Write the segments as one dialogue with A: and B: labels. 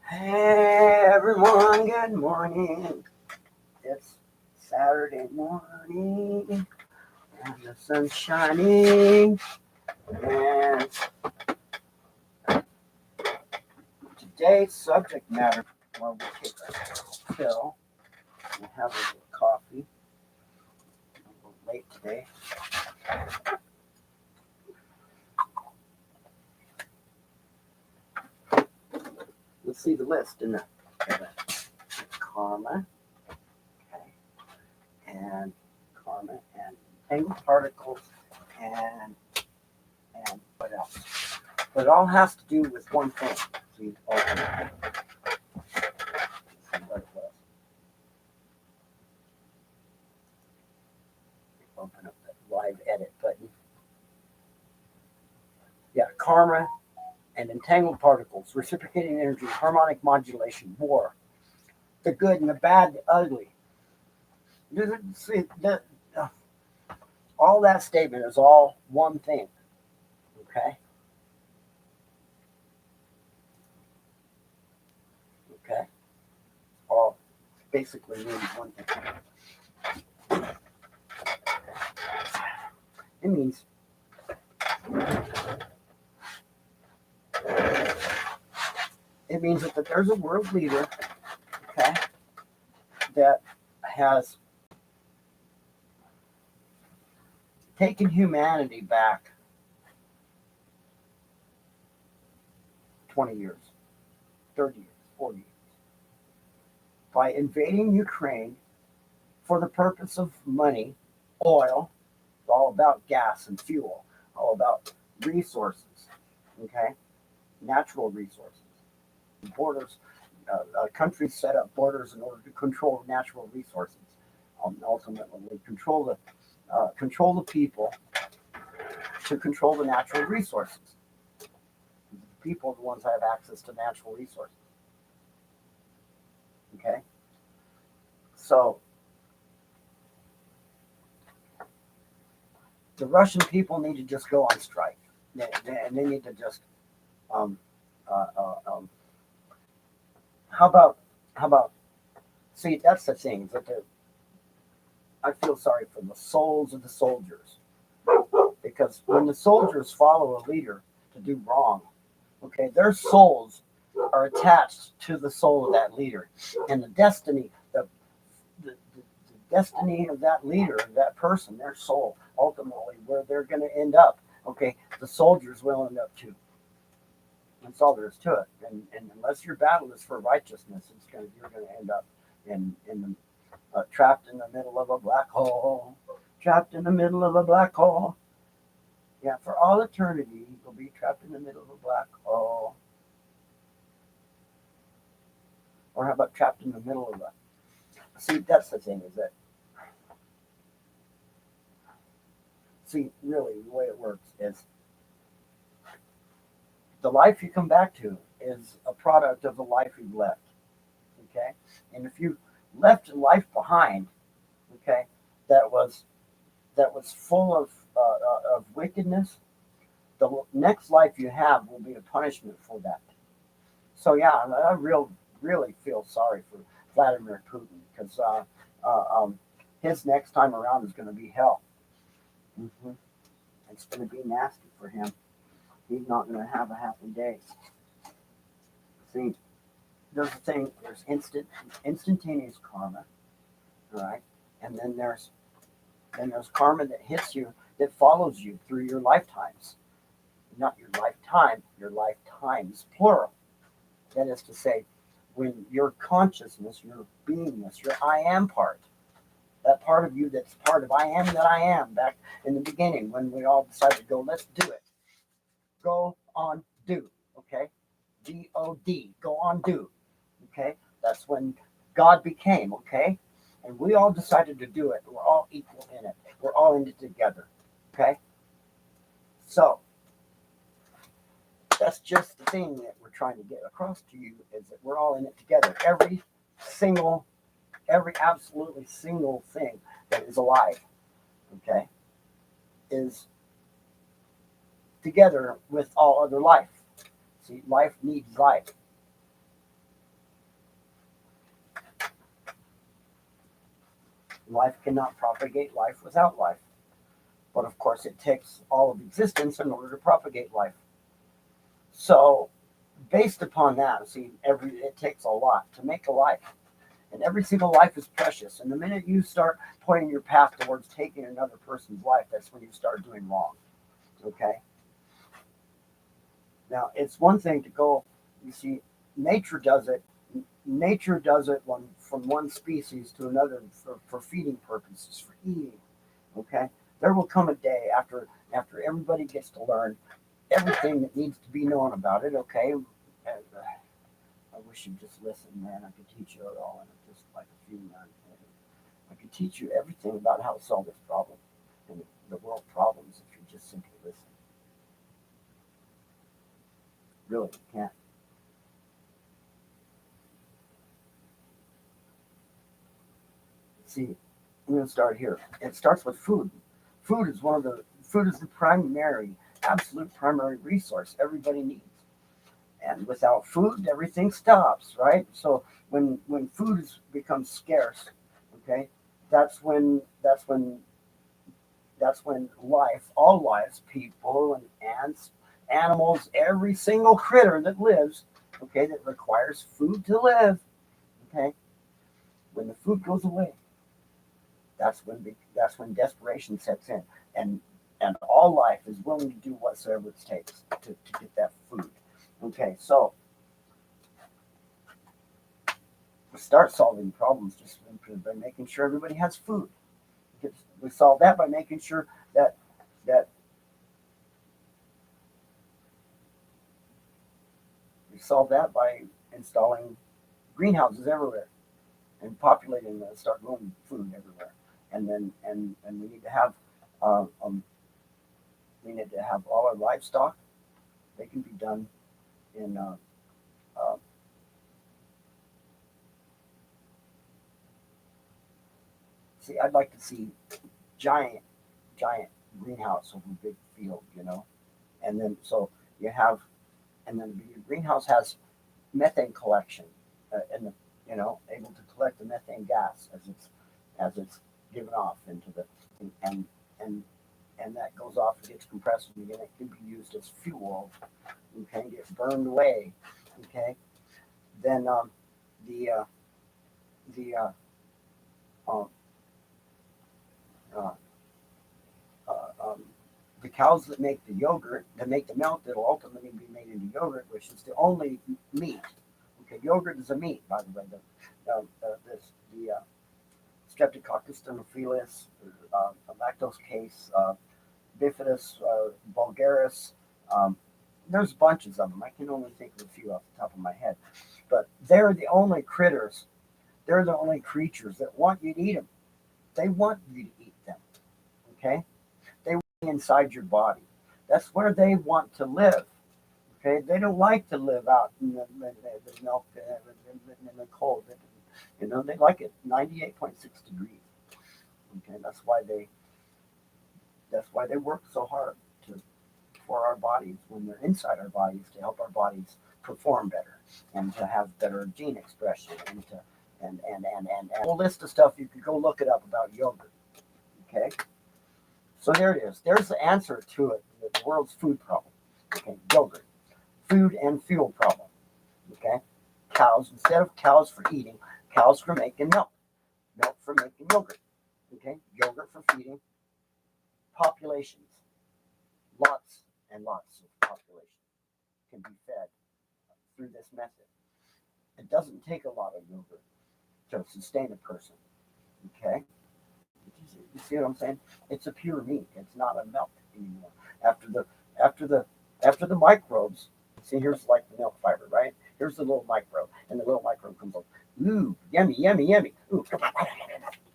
A: Hey everyone, good morning. It's Saturday morning and the sun's shining. And today's subject matter, well, we'll take a pill and have a little coffee. A little late today. Let's see the list in the karma, okay, and karma and entangled particles and what else? But it all has to do with one thing. See, what it was. Open up the live edit button. Yeah, karma and entangled particles, reciprocating energy, harmonic modulation, war, the good and the bad, the ugly. See, all that statement is all one thing. Okay? Okay? All basically means one thing. It means that there's a world leader, okay, that has taken humanity back 20 years, 30 years, 40 years by invading Ukraine for the purpose of money, oil. It's all about gas and fuel, all about resources, okay, natural resources. Borders, countries set up borders in order to control natural resources. Ultimately, control the people to control the natural resources. The people are the ones that have access to natural resources. Okay, so the Russian people need to just go on strike, and they need to just how about see, that's the thing that I feel sorry for the souls of the soldiers, because when the soldiers follow a leader to do wrong, okay, their souls are attached to the soul of that leader, and the destiny of that leader, that person, their soul, ultimately where they're going to end up, okay, the soldiers will end up too. That's all there is to it. And unless your battle is for righteousness, you're going to end up in the trapped in the middle of a black hole. Trapped in the middle of a black hole. Yeah, for all eternity, you'll be trapped in the middle of a black hole. Or how about trapped in the middle of a... See, that's the thing, is that... See, really, the way it works is the life you come back to is a product of the life you've left. Okay? And if you left a life behind, okay, that was full of wickedness, the next life you have will be a punishment for that. So yeah, I really feel sorry for Vladimir Putin, because his next time around is going to be hell. Mm-hmm. It's going to be nasty for him. He's not going to have a happy day. See, there's a thing. There's instantaneous karma, all right, and then there's karma that hits you, that follows you through your lifetimes. Not your lifetime, your lifetimes, plural. That is to say, when your consciousness, your beingness, your I am part, that part of you that's part of I am that I am, back in the beginning when we all decided to go, let's do it. Go on, do, okay? D-O-D, go on, do, okay? That's when God became, okay? And we all decided to do it. We're all equal in it. We're all in it together, okay? So, that's just the thing that we're trying to get across to you, is that we're all in it together. Every absolutely single thing that is alive, okay, is together with all other life. See, life needs life. Life cannot propagate life without life. But of course, it takes all of existence in order to propagate life. So, based upon that, see, it takes a lot to make a life, and every single life is precious. And the minute you start pointing your path towards taking another person's life, that's when you start doing wrong. Okay. Now, it's one thing to go. You see, nature does it. Nature does it from one species to another for feeding purposes, for eating. Okay. There will come a day after everybody gets to learn everything that needs to be known about it. Okay. I wish you'd just listen, man. I could teach you it all in just like a few minutes. I could teach you everything about how to solve this problem and the world problems if you just simply listen. Really, you can't. See, I'm going to start here. It starts with food. Food is the primary, absolute primary resource everybody needs. And without food, everything stops, right? So when food becomes scarce, okay, that's when that's when that's when life, all lives, people and ants, animals, every single critter that lives, okay, that requires food to live, okay, when the food goes away, that's when desperation sets in, and and all life is willing to do whatsoever it takes to get that food. Okay, so we start solving problems just by making sure everybody has food. We solve that by making sure that that we solve that by installing greenhouses everywhere and populating them, start growing food everywhere. And uh, um, we need to have all our livestock. They can be done in uh, see. I'd like to see giant giant greenhouse over a big field, and then so you have and then your greenhouse has methane collection, and able to collect the methane gas as it's given off into the and and and that goes off and gets compressed and again it can be used as fuel. Okay, gets burned away. Okay, then the the um, uh, uh, um, the cows that make the yogurt, that make the milk that'll ultimately be made into yogurt, which is the only meat. Okay, yogurt is a meat, by the way. The Streptococcus thermophilus, lactose case, bifidus, vulgaris. Um, there's bunches of them. I can only think of a few off the top of my head, but they're the only critters. They're the only creatures that want you to eat them. They want you to eat them. Okay, they want inside your body. That's where they want to live. Okay, they don't like to live out in the milk in the cold. They like it 98.6 degrees. Okay, that's why they work so hard to for our bodies when they're inside our bodies to help our bodies perform better and to have better gene expression and a whole list of stuff you could go look it up about yogurt. Okay, so there it is. There's the answer to it. The world's food problem. Okay, yogurt, food and fuel problem. Okay, cows instead of cows for eating, cows for making milk, milk for making yogurt. Okay, yogurt for feeding populations. Lots and lots of population can be fed through this method. It doesn't take a lot of yogurt to sustain a person. Okay, you see what I'm saying? It's a pure meat. It's not a milk anymore. After the after the after the microbes, see here's like the milk fiber, right? Here's the little microbe, and the little microbe comes up. Ooh, yummy, yummy, yummy. Ooh,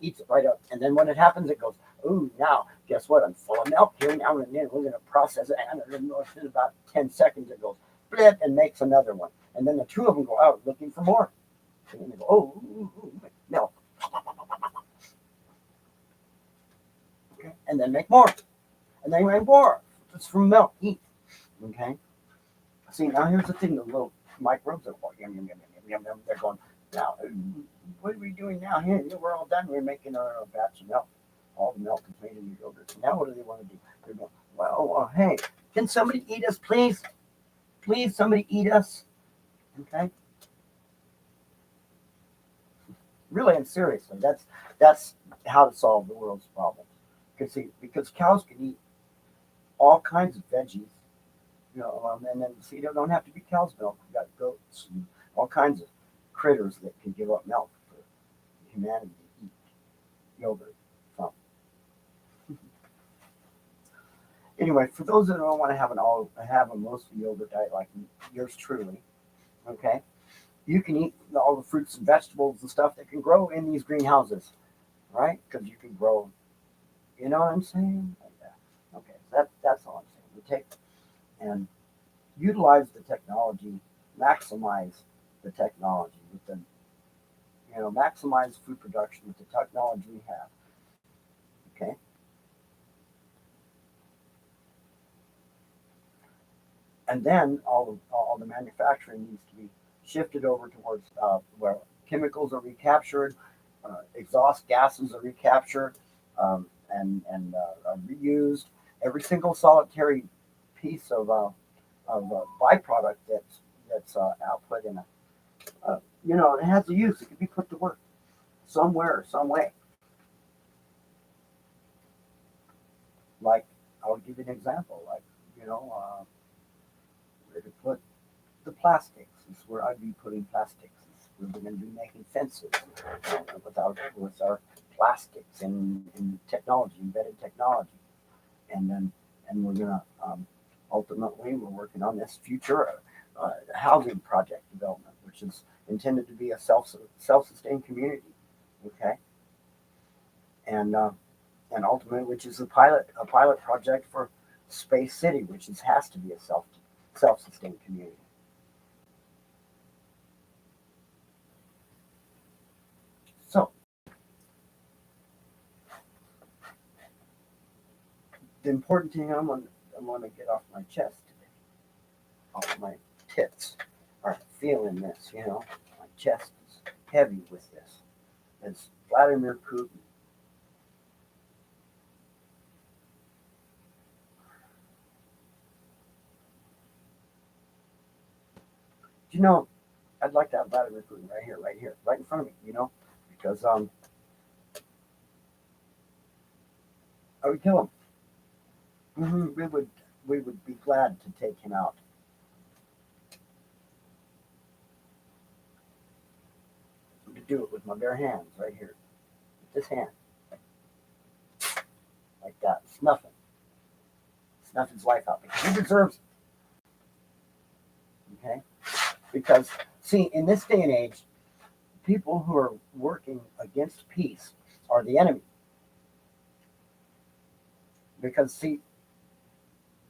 A: eats it right up. And then when it happens, it goes, ooh, now guess what? I'm full of milk here now, and then we're going to process it. And in about 10 seconds, it goes blip and makes another one. And then the two of them go out looking for more. And then they go, oh, milk. Okay. And then make more. And then make more. It's from milk. Eat. Okay. See, now here's the thing: the little microbes are going, yum, yum, yum, yum, yum, yum. They're going now. what are we doing now? Here, we're all done. We're making our batch of milk. All the milk is made in your yogurt. So now what do they want to do? They're going, well, hey, can somebody eat us, please? Please, somebody eat us. Okay? Really and seriously, that's how to solve the world's problems. Because cows can eat all kinds of veggies, and then see, they don't have to be cow's milk. We've got goats and all kinds of critters that can give up milk for humanity to eat yogurt from. Anyway, for those that don't want to have a mostly yogurt diet like yours truly, okay, you can eat all the fruits and vegetables and stuff that can grow in these greenhouses, right? Because you can grow, you know what I'm saying? Like that. Okay, so that's all I'm saying. We take and utilize the technology, maximize the technology with the, maximize food production with the technology we have. Okay. And then all the manufacturing needs to be shifted over towards where chemicals are recaptured, exhaust gases are recaptured, and reused. Every single solitary piece of byproduct that's output in it has a use. It can be put to work somewhere, some way. Like, I'll give you an example. Like, where to put the plastics is where I'd be putting plastics. We're going to be making fences with our plastics and technology, embedded technology, and we're going to ultimately we're working on this future housing project development, which is intended to be a self-sustained community. Okay, and ultimately, which is a pilot project for Space City, which has to be a self-sustained community. So the important thing I want to get off my chest today, off my tits, are feeling this. My chest is heavy with this. It's Vladimir Putin. I'd like to have Vladimir Putin right here, right in front of me. Because I would kill him. We would be glad to take him out. To do it with my bare hands, right here, with this hand, like that, snuff his life out because he deserves it. Okay, because see, in this day and age, people who are working against peace are the enemy. Because see,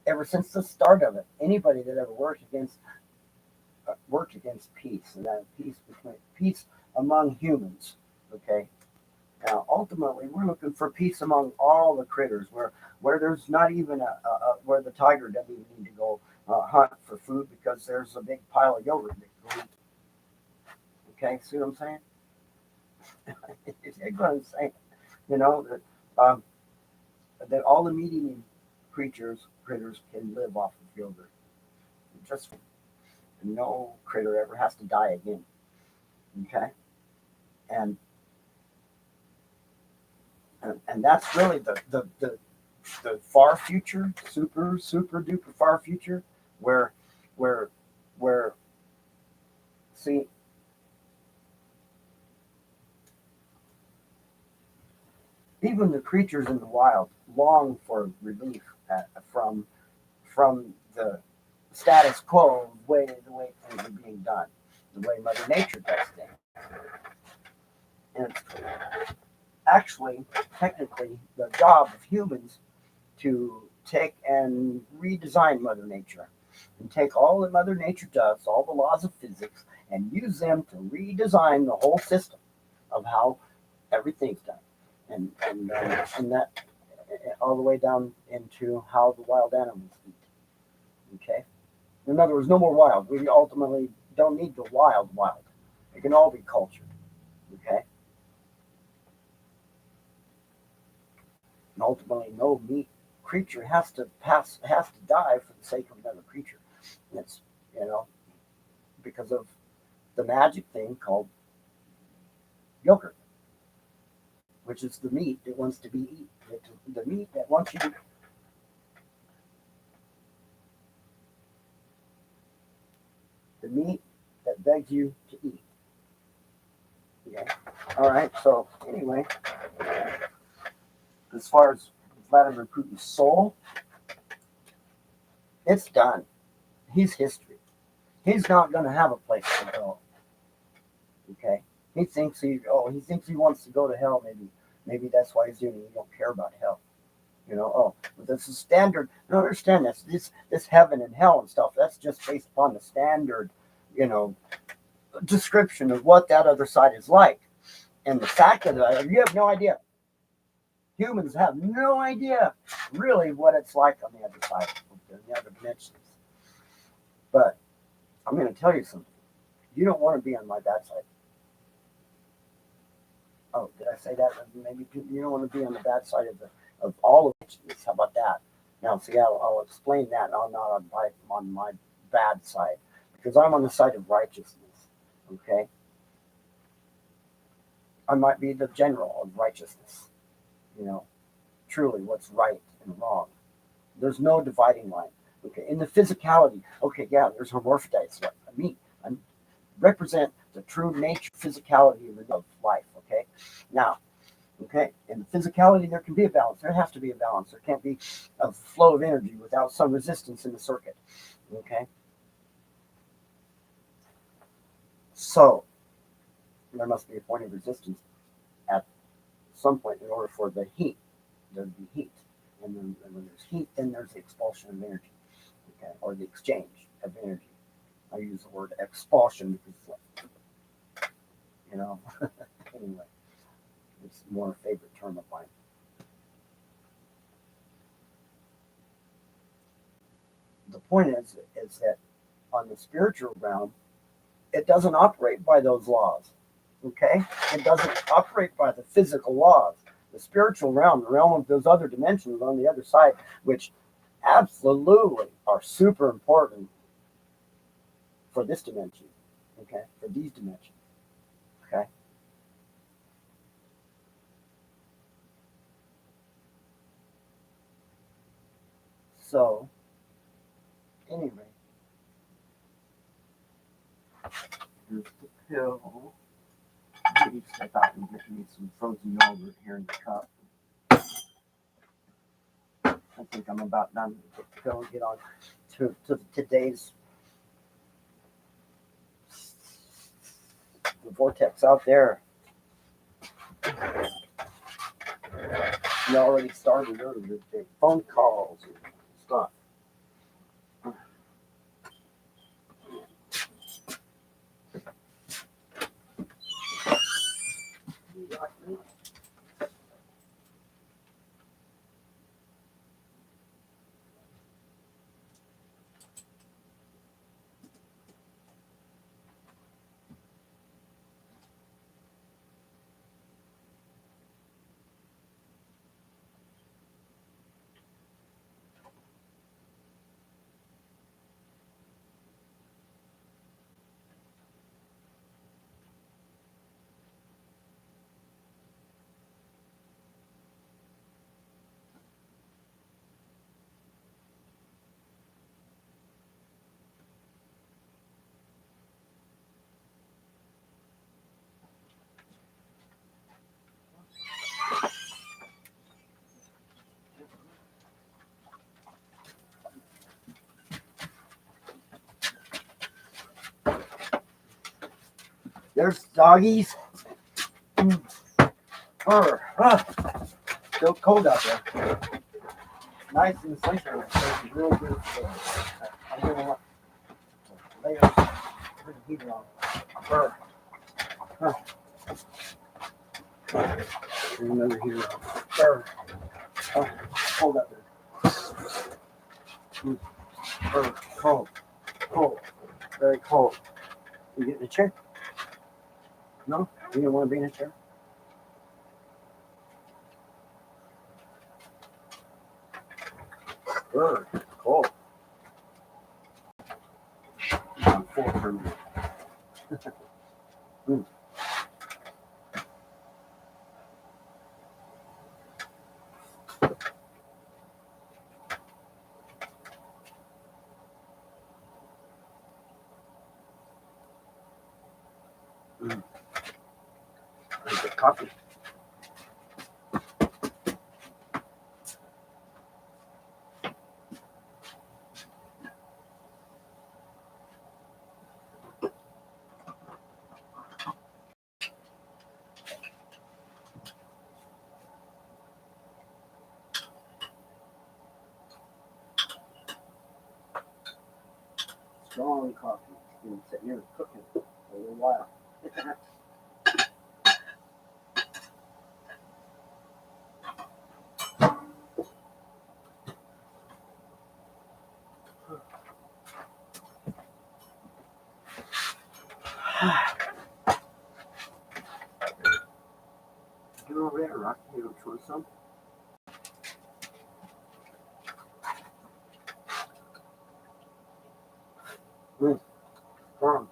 A: ever since the start of it, anybody that ever worked against peace, and that peace among humans. Okay. Now, ultimately, we're looking for peace among all the critters, where there's not even where the tiger doesn't even need to go hunt for food because there's a big pile of yogurt that can go eat. Okay, see what I'm saying? You get what I'm saying? That that all the medium critters can live off of yogurt. Just no critter ever has to die again. Okay, and and that's really the far future, super duper far future, where where where see, even the creatures in the wild long for relief from the status quo, the way things are being done, the way Mother Nature does things. And it's actually, technically, the job of humans to take and redesign Mother Nature and take all that Mother Nature does, all the laws of physics, and use them to redesign the whole system of how everything's done, and that all the way down into how the wild animals eat. Okay, in other words, no more wild. We ultimately don't need the wild. It can all be cultured. Okay, And ultimately, no meat creature has to die for the sake of another creature. And it's, you know, because of the magic thing called yogurt, which is the meat that wants to be eaten. The meat that wants you to. The meat that begs you to eat. Okay. All right. So anyway, as far as Vladimir Putin's soul, it's done. He's history. He's not going to have a place to go. Okay. He thinks he wants to go to hell. Maybe that's why he's doing it. He don't care about hell. You know. Oh, but this is standard. No, understand this. This heaven and hell and stuff. That's just based upon the standard, you know, description of what that other side is like. And the fact of it, you have no idea. Humans have no idea really what it's like on the other side, in the other dimensions. But I'm going to tell you something. You don't want to be on my bad side. Oh, did I say that? Maybe you don't want to be on the bad side of all of it. How about that? Now, see, I'll explain that. I'm not on my bad side because I'm on the side of righteousness. Okay, I might be the general of righteousness. You know, truly, what's right and wrong. There's no dividing line. Okay, in the physicality. Okay, yeah, there's hermaphrodites. I represent the true nature, physicality of life. Okay, now, okay, in the physicality, there can be a balance. There has to be a balance. There can't be a flow of energy without some resistance in the circuit. Okay, so there must be a point of resistance at some point in order for the heat. There'd be heat, and then when there's heat, then there's the expulsion of energy. Okay, or the exchange of energy. I use the word expulsion because, you know, anyway, it's more a favorite term of mine. The point is that on the spiritual realm, it doesn't operate by those laws. Okay, it doesn't operate by the physical laws. The spiritual realm, the realm of those other dimensions on the other side, which absolutely are super important for this dimension. Okay, for these dimensions. Okay. So, anyway, here's the pill. Maybe step out and get me some frozen yogurt here in the cup. I think I'm about done to go and get on to today's the vortex out there. You already started earlier. The phone calls and stuff. There's doggies. Still cold out there. Nice in the sunshine. It's really good. I'm gonna lay turn the heater on. Burr. Huh. There's another heater on. Burr. Oh, cold out there. Burr. Cold. Cold. Very cold. You get in a chair? No? You don't want to be in a chair? Ugh, cold. I'm full for me. Mm. Mm. There's the coffee. Strong coffee. Been sitting here cooking for a little while. You over there, Rocky? You don't want some? Mm. Strong.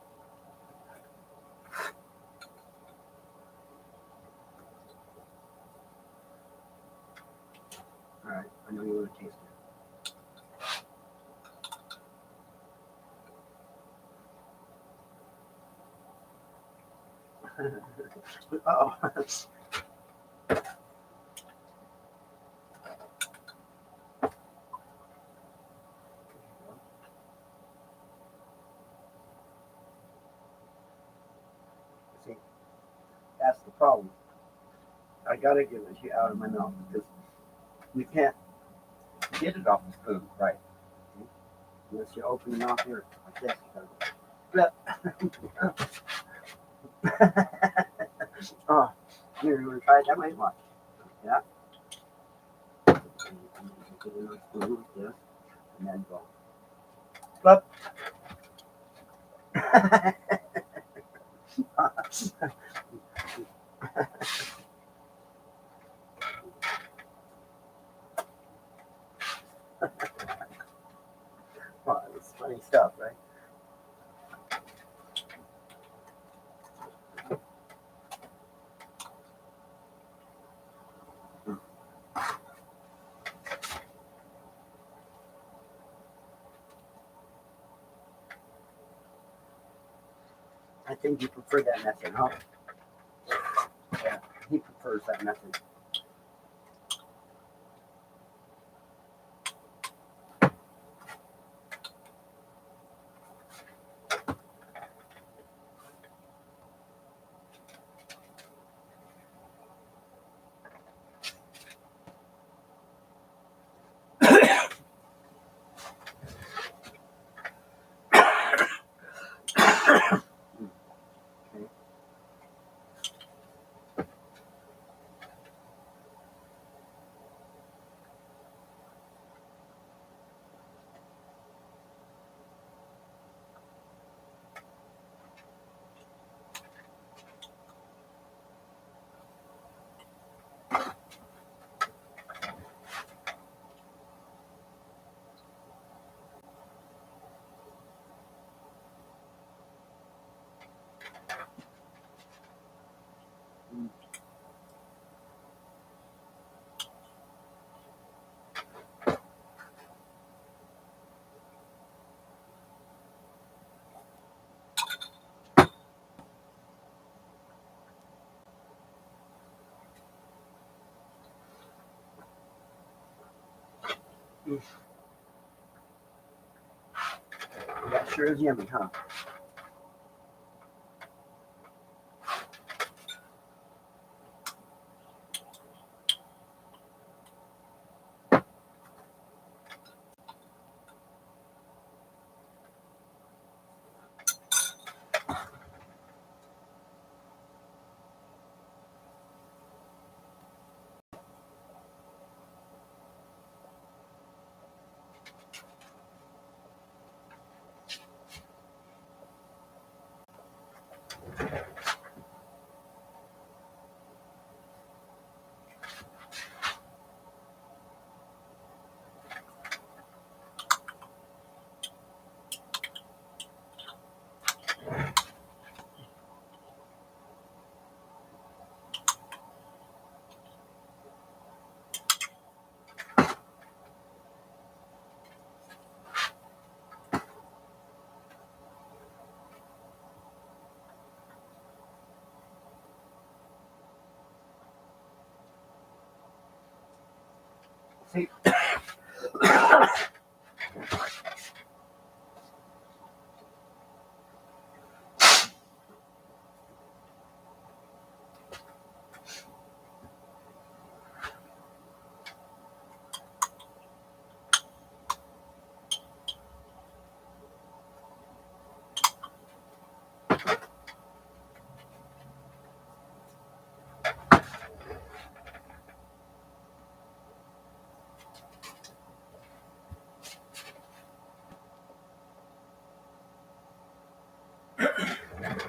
A: All right, I know you want to taste it. Oh. See, that's the problem. I gotta get it out of my mouth because you can't get it off the spoon, right? Unless you open your mouth here like this. Flip. Oh, here, you want to try it that way? Watch. Yeah. And you get another spoon like this, and then go. Flip. Well, it's funny stuff, right? I think you prefer that method, huh? Yeah, he prefers that method. Okay. Mm. Mm. That sure is yummy, huh? See,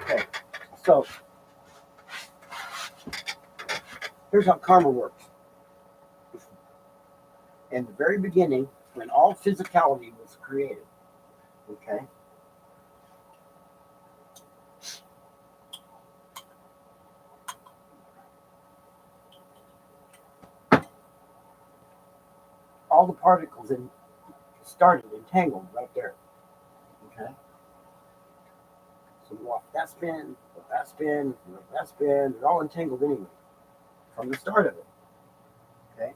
A: okay, so here's how karma works. In the very beginning, when all physicality was created, okay, all the particles started entangled right there. Okay, so you walk that spin, that spin, that spin, they're all entangled anyway from the start of it. Okay,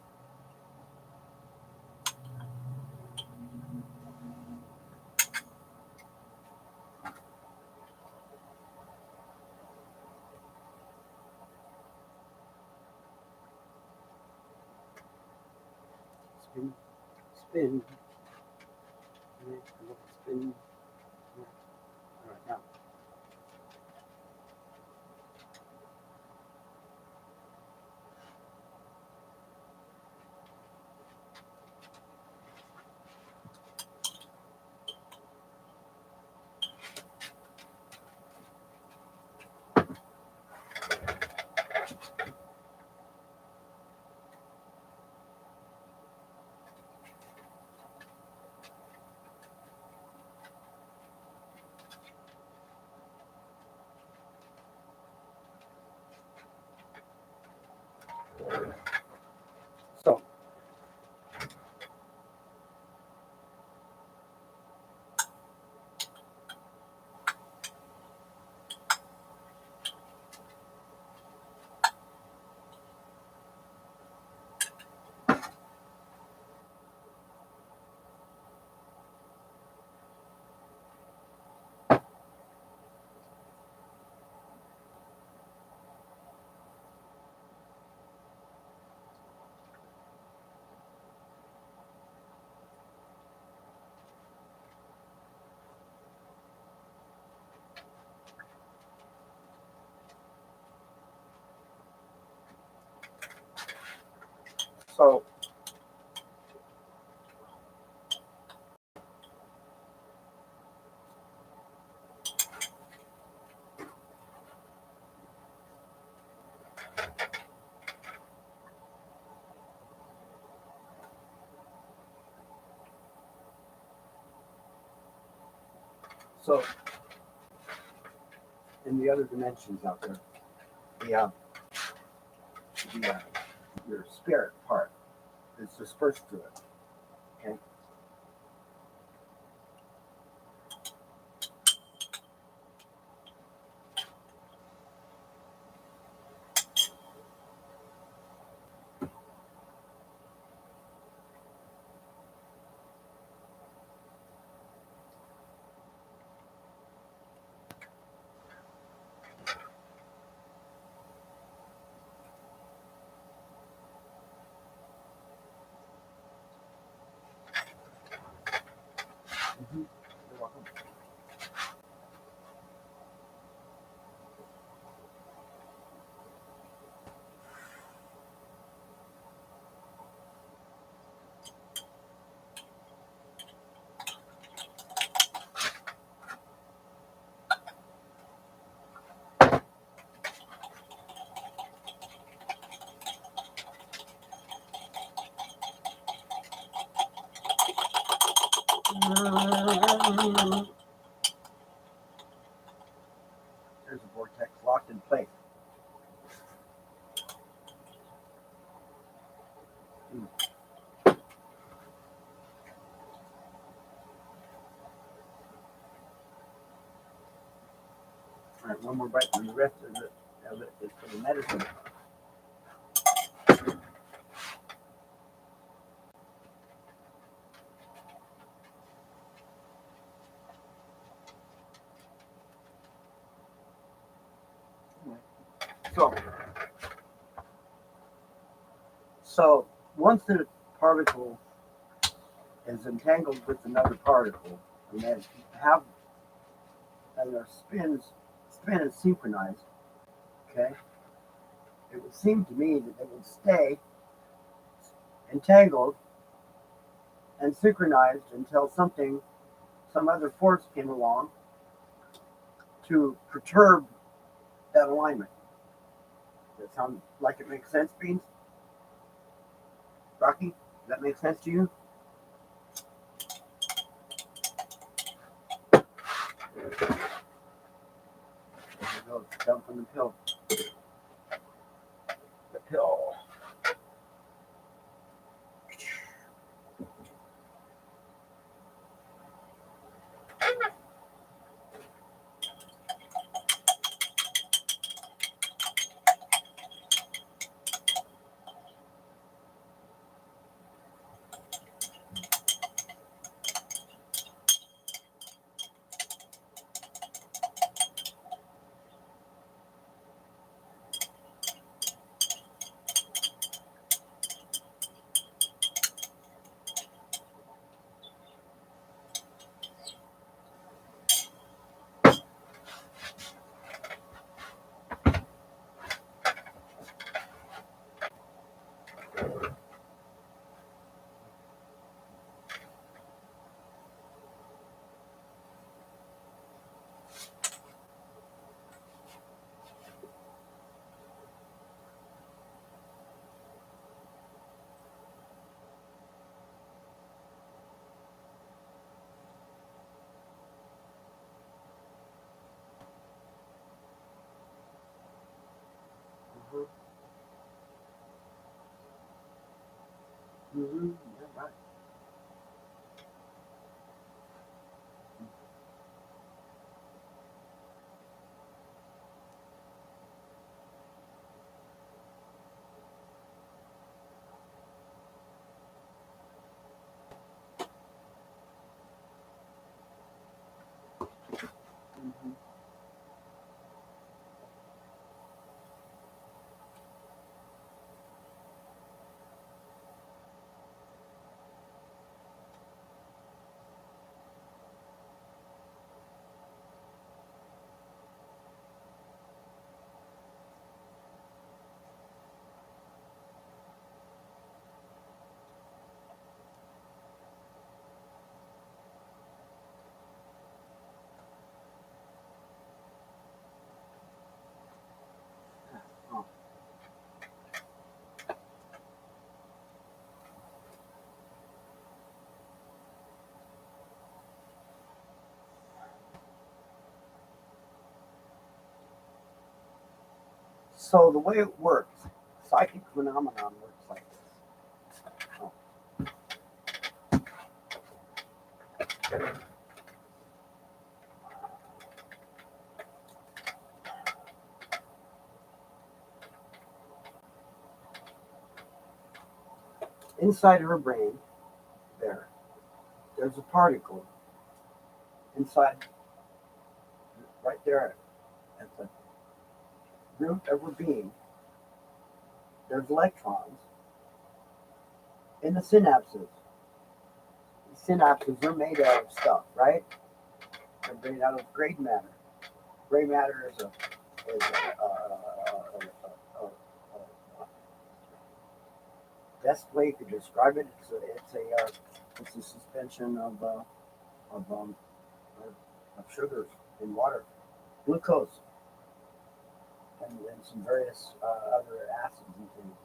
A: spin, spin, spin. All right, now. So, so, so, in the other dimensions out there, the, the your spirit part is dispersed through it. Okay. Mm-hmm. You're welcome. There's a vortex locked in place. All right, one more bite, and the rest of it is for the medicine. So once the particle is entangled with another particle, and then have and their spin is synchronized, okay, it would seem to me that they would stay entangled and synchronized until some other force came along to perturb that alignment. Does that sound like it makes sense, Beans? Rocky, does that make sense to you? There you go, dump from the pill. The pill. Mm-hmm. Mm-hmm. Yeah, right. Mm-hmm. Oh. So the way it works, psychic phenomenon works like this. Oh. Inside her brain, there's a particle inside, right there at the root of her being. There's electrons in the synapses. The synapses are made out of stuff, right? They're made out of gray matter. Gray matter is a best way to describe it. It's a suspension of um, of sugars in water, glucose, and some various other acids and things.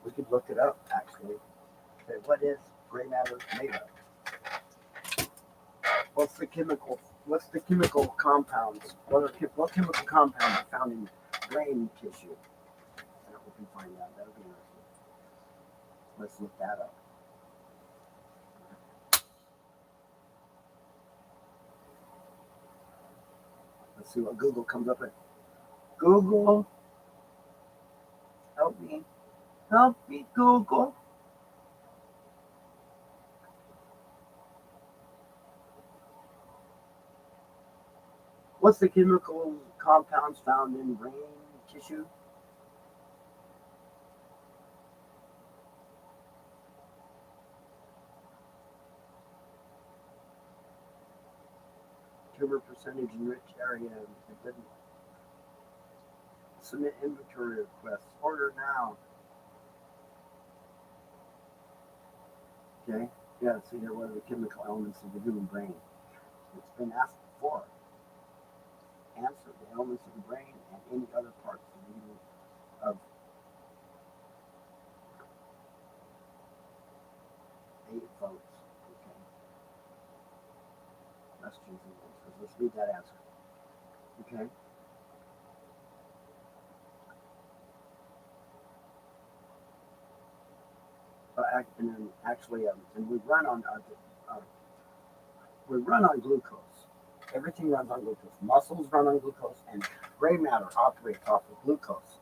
A: We could look it up actually. Okay, what is gray matter made of? What's the chemical compounds? What chemical compounds are found in brain tissue? I hope we can find out. That'll be interesting. Let's look that up. Let's see what Google comes up with. Google, help me. Help me, Google. What's the chemical compounds found in brain tissue? Tumor percentage in rich area. It didn't submit inventory requests. Order now. Okay. Yeah. See, there were the chemical elements of the human brain. It's been asked before. Answer the elements of the brain and any other parts of the human of 8 votes. Okay. Questions and answers. Let's read that answer. Okay. And actually, and we run on glucose. Everything runs on glucose. Muscles run on glucose, and gray matter operates off of glucose.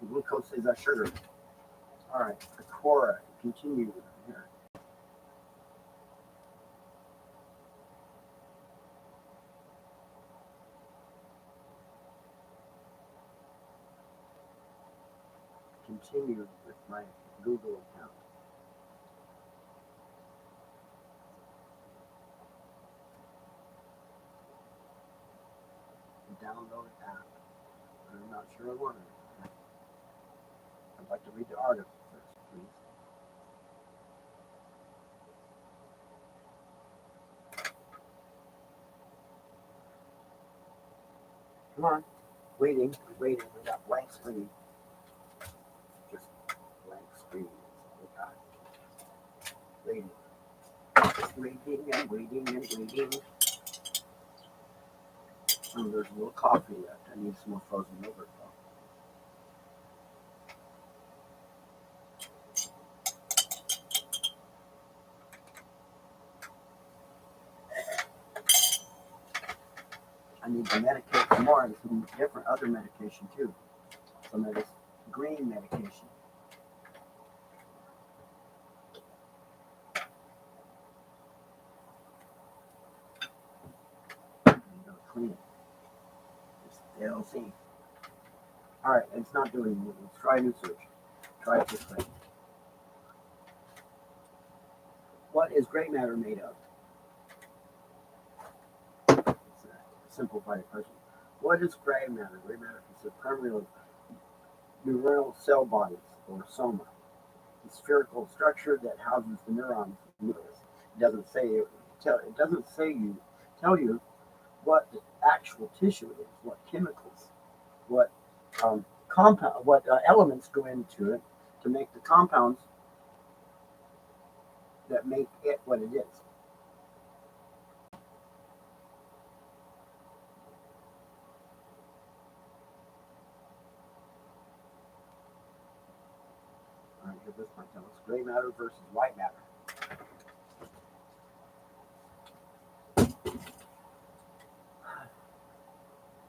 A: Glucose is a sugar. All right, the Cora, continue here. Continue with my Google account. Download app. I'm not sure I want it. I'd like to read the article first, please. Come on. Waiting. We got blank screen. Just blank screen. Waiting. Waiting. Oh, there's a little coffee left. I need some more frozen yogurt though. I need to medicate some more and some different other medication too. Some of this green medication. Clean it. Just LC. Alright, it's not doing it. Let's try a new search. Try it this way. What is gray matter made of? It's a simplified question. What is gray matter? Gray matter consists primarily of neuronal cell bodies, or soma. The spherical structure that houses the neurons. It doesn't tell you what the actual tissue is, what chemicals, what what elements go into it to make the compounds that make it what it is. All right, here this might tell us gray matter versus white matter.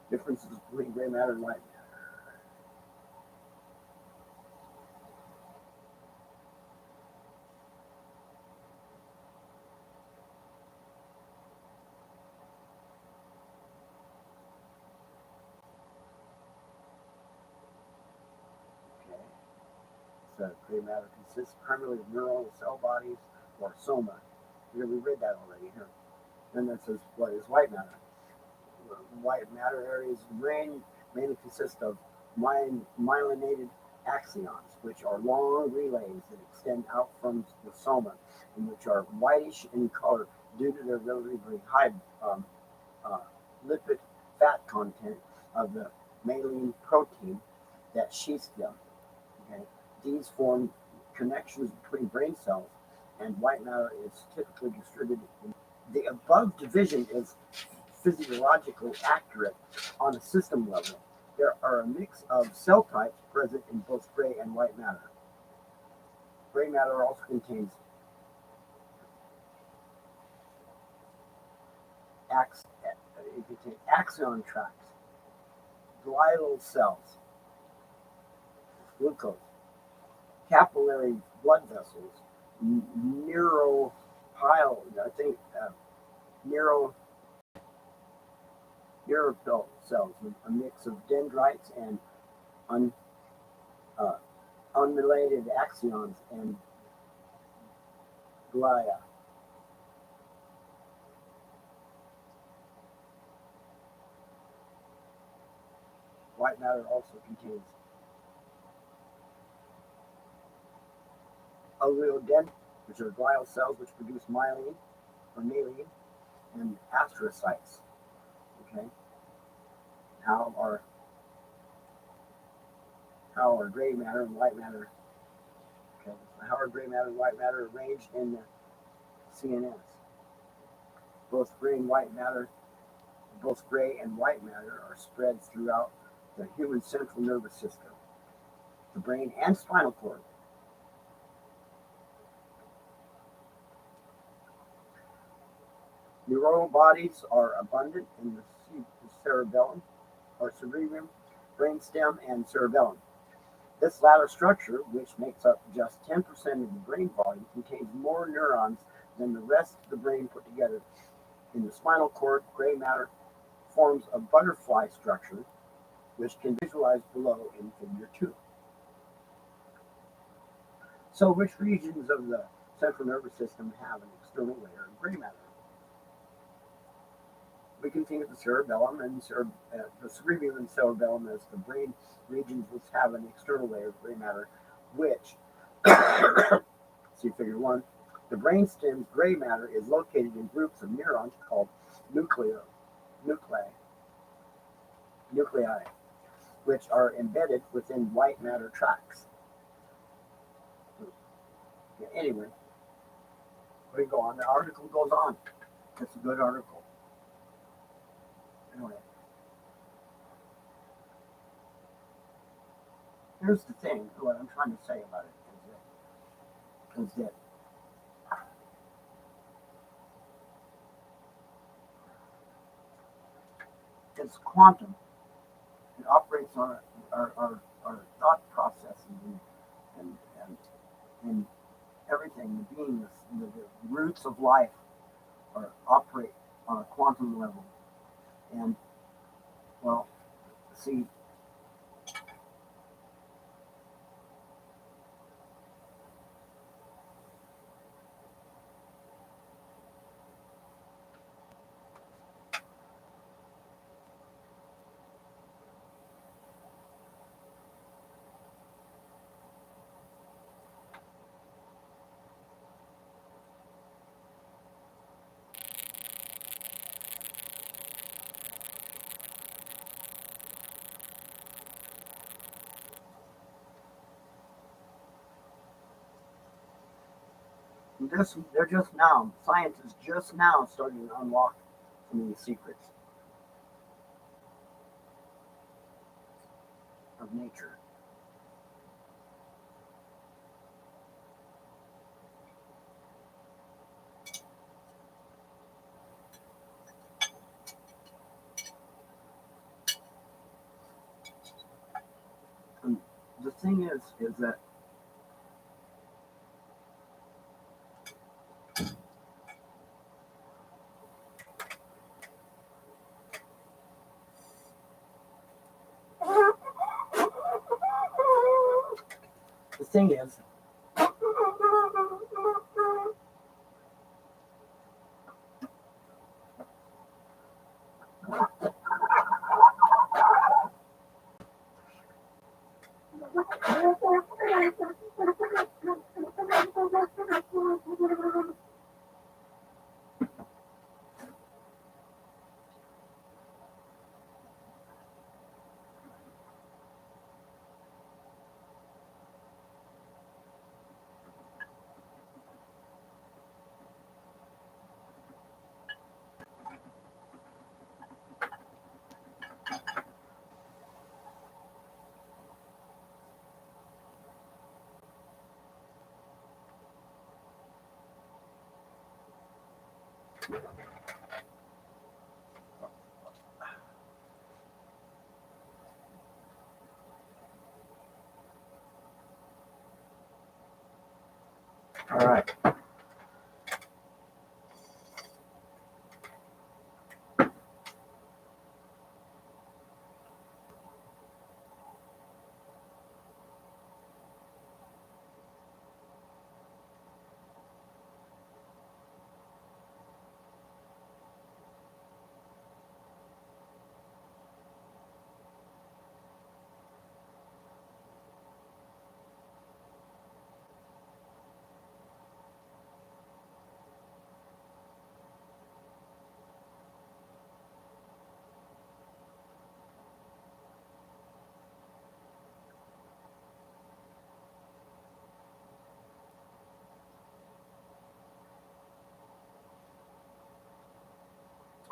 A: Differences between gray matter and white matter. Okay. So gray matter consists primarily of neuronal cell bodies, or soma. We read that already here. Then that says what is white matter? White matter areas of the brain mainly consist of myelinated axons, which are long relays that extend out from the soma, and which are whitish in color due to their relatively high uh, lipid fat content of the myelin protein that sheaths them. Okay? These form connections between brain cells, and white matter is typically distributed. The above division is physiologically accurate on a system level. There are a mix of cell types present in both gray and white matter. Gray matter also contains axon tracts, glial cells, glucose, capillary blood vessels, neuropile, neuro neutrophil cells, a mix of dendrites and un, uh, unrelated axons and glia. White matter also contains oleodendrites, which are glial cells which produce myelin or myelin, and astrocytes. Okay, how are gray matter and white matter? Okay, how are gray matter and white matter arranged in the CNS? Both gray and white matter, both gray and white matter are spread throughout the human central nervous system, the brain, and spinal cord. Neuronal bodies are abundant in the cerebellum, or cerebrum, brainstem, and cerebellum. This latter structure, which makes up just 10% of the brain volume, contains more neurons than the rest of the brain put together. In the spinal cord, gray matter forms a butterfly structure, which can be visualized below in figure 2. So, which regions of the central nervous system have an external layer of gray matter? We can think of the cerebellum and the cerebrum and cerebellum as the brain regions which have an external layer of gray matter, which, see figure 1, the brainstem's gray matter is located in groups of neurons called nuclei, which are embedded within white matter tracts. Anyway, we go on. The article goes on. It's a good article. Anyway, here's the thing. What I'm trying to say about it is that it's quantum. It operates on our thought processes and everything. The beings, the roots of life, operate on a quantum level. And well, see, they're just now, science is just now starting to unlock some of the secrets of nature. And the thing is that the thing is all right.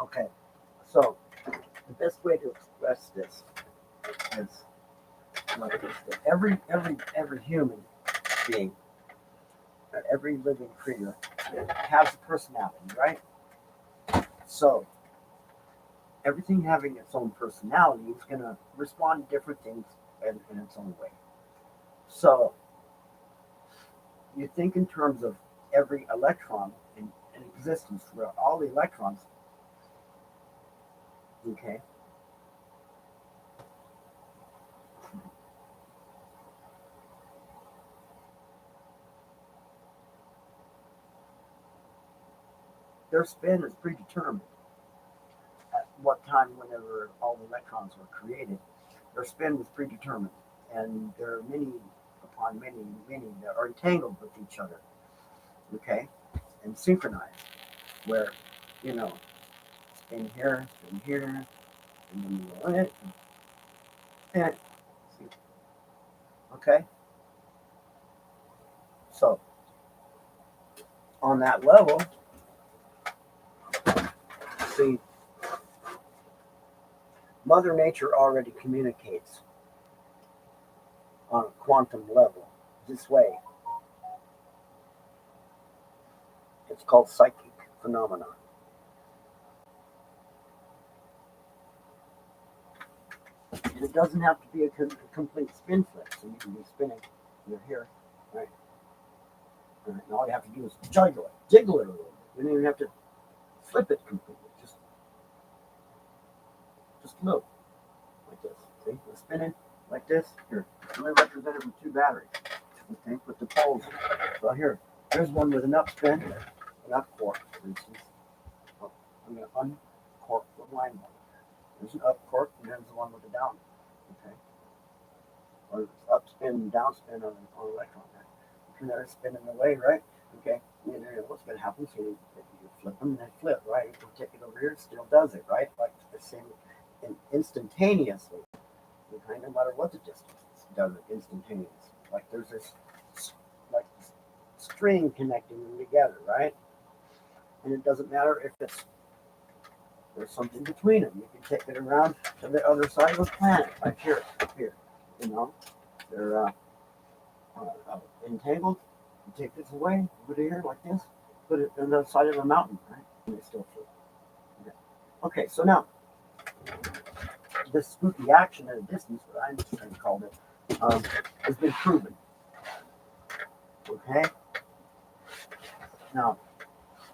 A: Okay, so the best way to express this is like this: that every human being, every living creature has a personality, right? So everything having its own personality is going to respond to different things in its own way. So you think in terms of every electron in existence, for all the electrons, okay? Their spin is predetermined at what time, whenever all the electrons were created. Their spin was predetermined, and there are many upon many that are entangled with each other, okay, and synchronized, where you know, spin here, and then you go in it, and okay. So on that level, see, Mother Nature already communicates on a quantum level this way. It's called psychic phenomenon. And it doesn't have to be a complete spin flip. So you can be spinning. You're here, right? And all you have to do is jiggle it a little bit. You don't even have to flip it completely. Just move like this. See, we're spinning like this. Here, it's only represented with two batteries. Okay, with the poles. So here's one with an up spin, an up quark, for instance. Oh, I'm going to uncork the line one. There's an up quark, and there's the one with the down. Okay, or it's up spin and down spin on an electron. Right? And they're spinning away, right? Okay, and then what's going to happen? So you flip them, and they flip, right? If you take it over here, it still does it, right? Like the same, instantaneously. Okay, no matter what the distance, it does it instantaneously. Like there's this like string connecting them together, right? And it doesn't matter if there's something between them. You can take it around to the other side of the planet, like here. You know, they're entangled. You take this away, put it here like this, put it on the other side of the mountain, right? And they still float. Okay, so now this spooky action at a distance, what Einstein called it, has been proven. Okay? Now,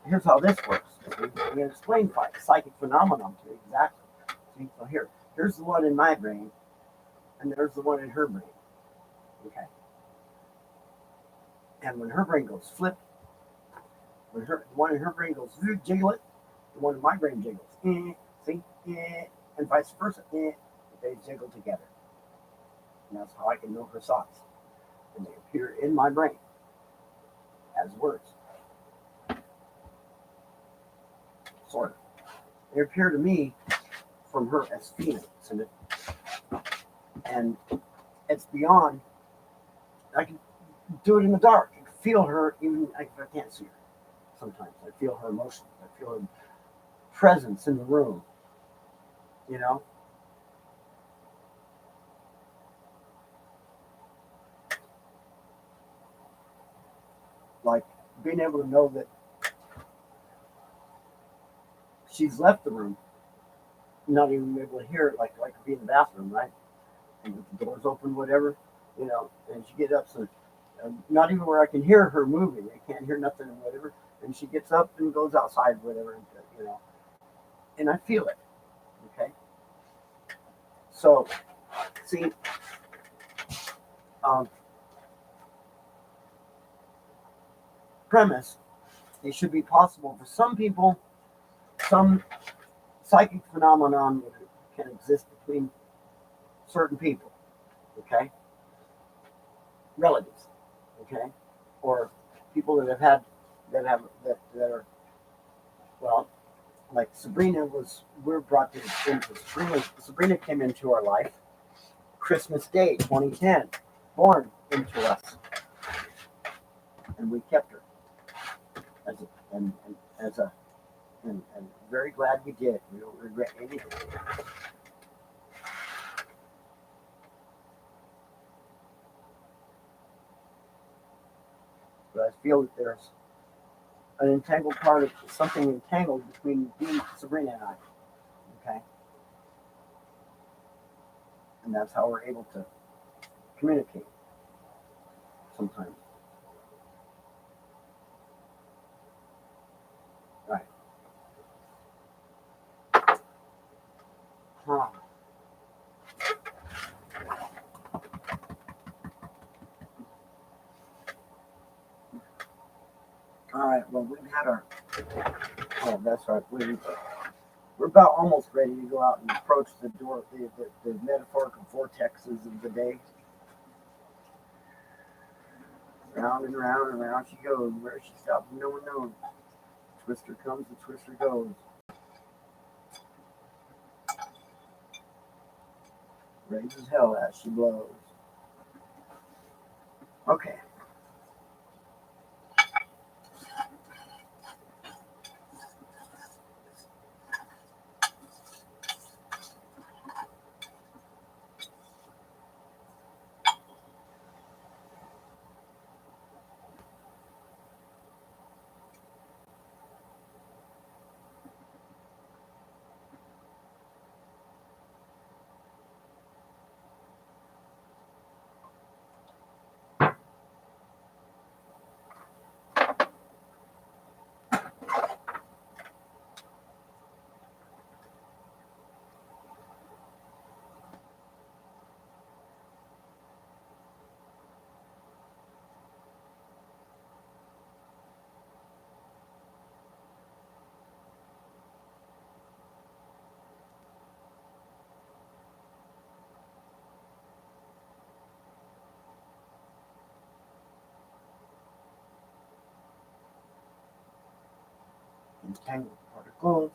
A: here's how this works. We can explain psychic phenomenon to you exactly. See, so here's the one in my brain, and there's the one in her brain. Okay? And when her brain goes flip, when the one in her brain goes jiggle it, the one in my brain jiggles. See? And vice versa. They jiggle together. And that's how I can know her thoughts. And they appear in my brain as words. Sort of. They appear to me from her as feelings. And it's beyond, I can do it in the dark. I can feel her even if I can't see her. Sometimes I feel her emotions. I feel her presence in the room. You know? Like being able to know that she's left the room, not even able to hear it, like be in the bathroom, right? And the door's open, whatever, you know, and she gets up, so not even where I can hear her moving, I can't hear nothing, whatever, and she gets up and goes outside, whatever, you know, and I feel it, okay? So, see, premise, it should be possible for some people, some psychic phenomenon can exist between certain people, okay? Relatives, okay? Or people that that are, well, like we're brought into Sabrina came into our life Christmas Day 2010, born into us, and we kept her as a very very glad we did. We don't regret anything. But I feel that there's an entangled part of something entangled between Sabrina and I. Okay? And that's how we're able to communicate sometimes. Right. Huh. All right, well, we've had our. Oh, that's right. We're about almost ready to go out and approach the door, the metaphorical vortexes of the day. Round and round and round she goes. Where she stops, no one knows. Twister comes, the twister goes. Raises hell as she blows. Okay. Entangled particles.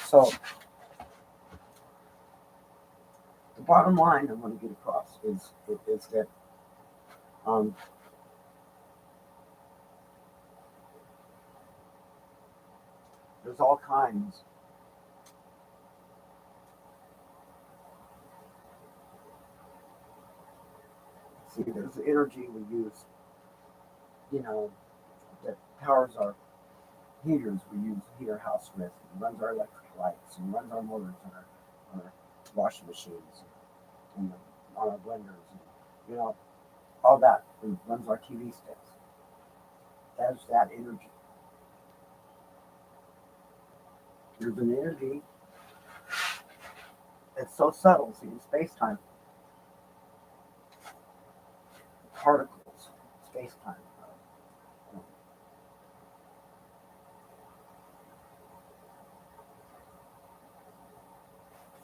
A: So, the bottom line I want to get across is that um, there's all kinds see there's the energy we use, that powers our heaters we use heater house with, and runs our electric lights, and runs our motors and our washing machines, and on our blenders, and all that, and runs our TV sticks. That's that energy. There's an energy that's so subtle, see, in space time, particles, space time.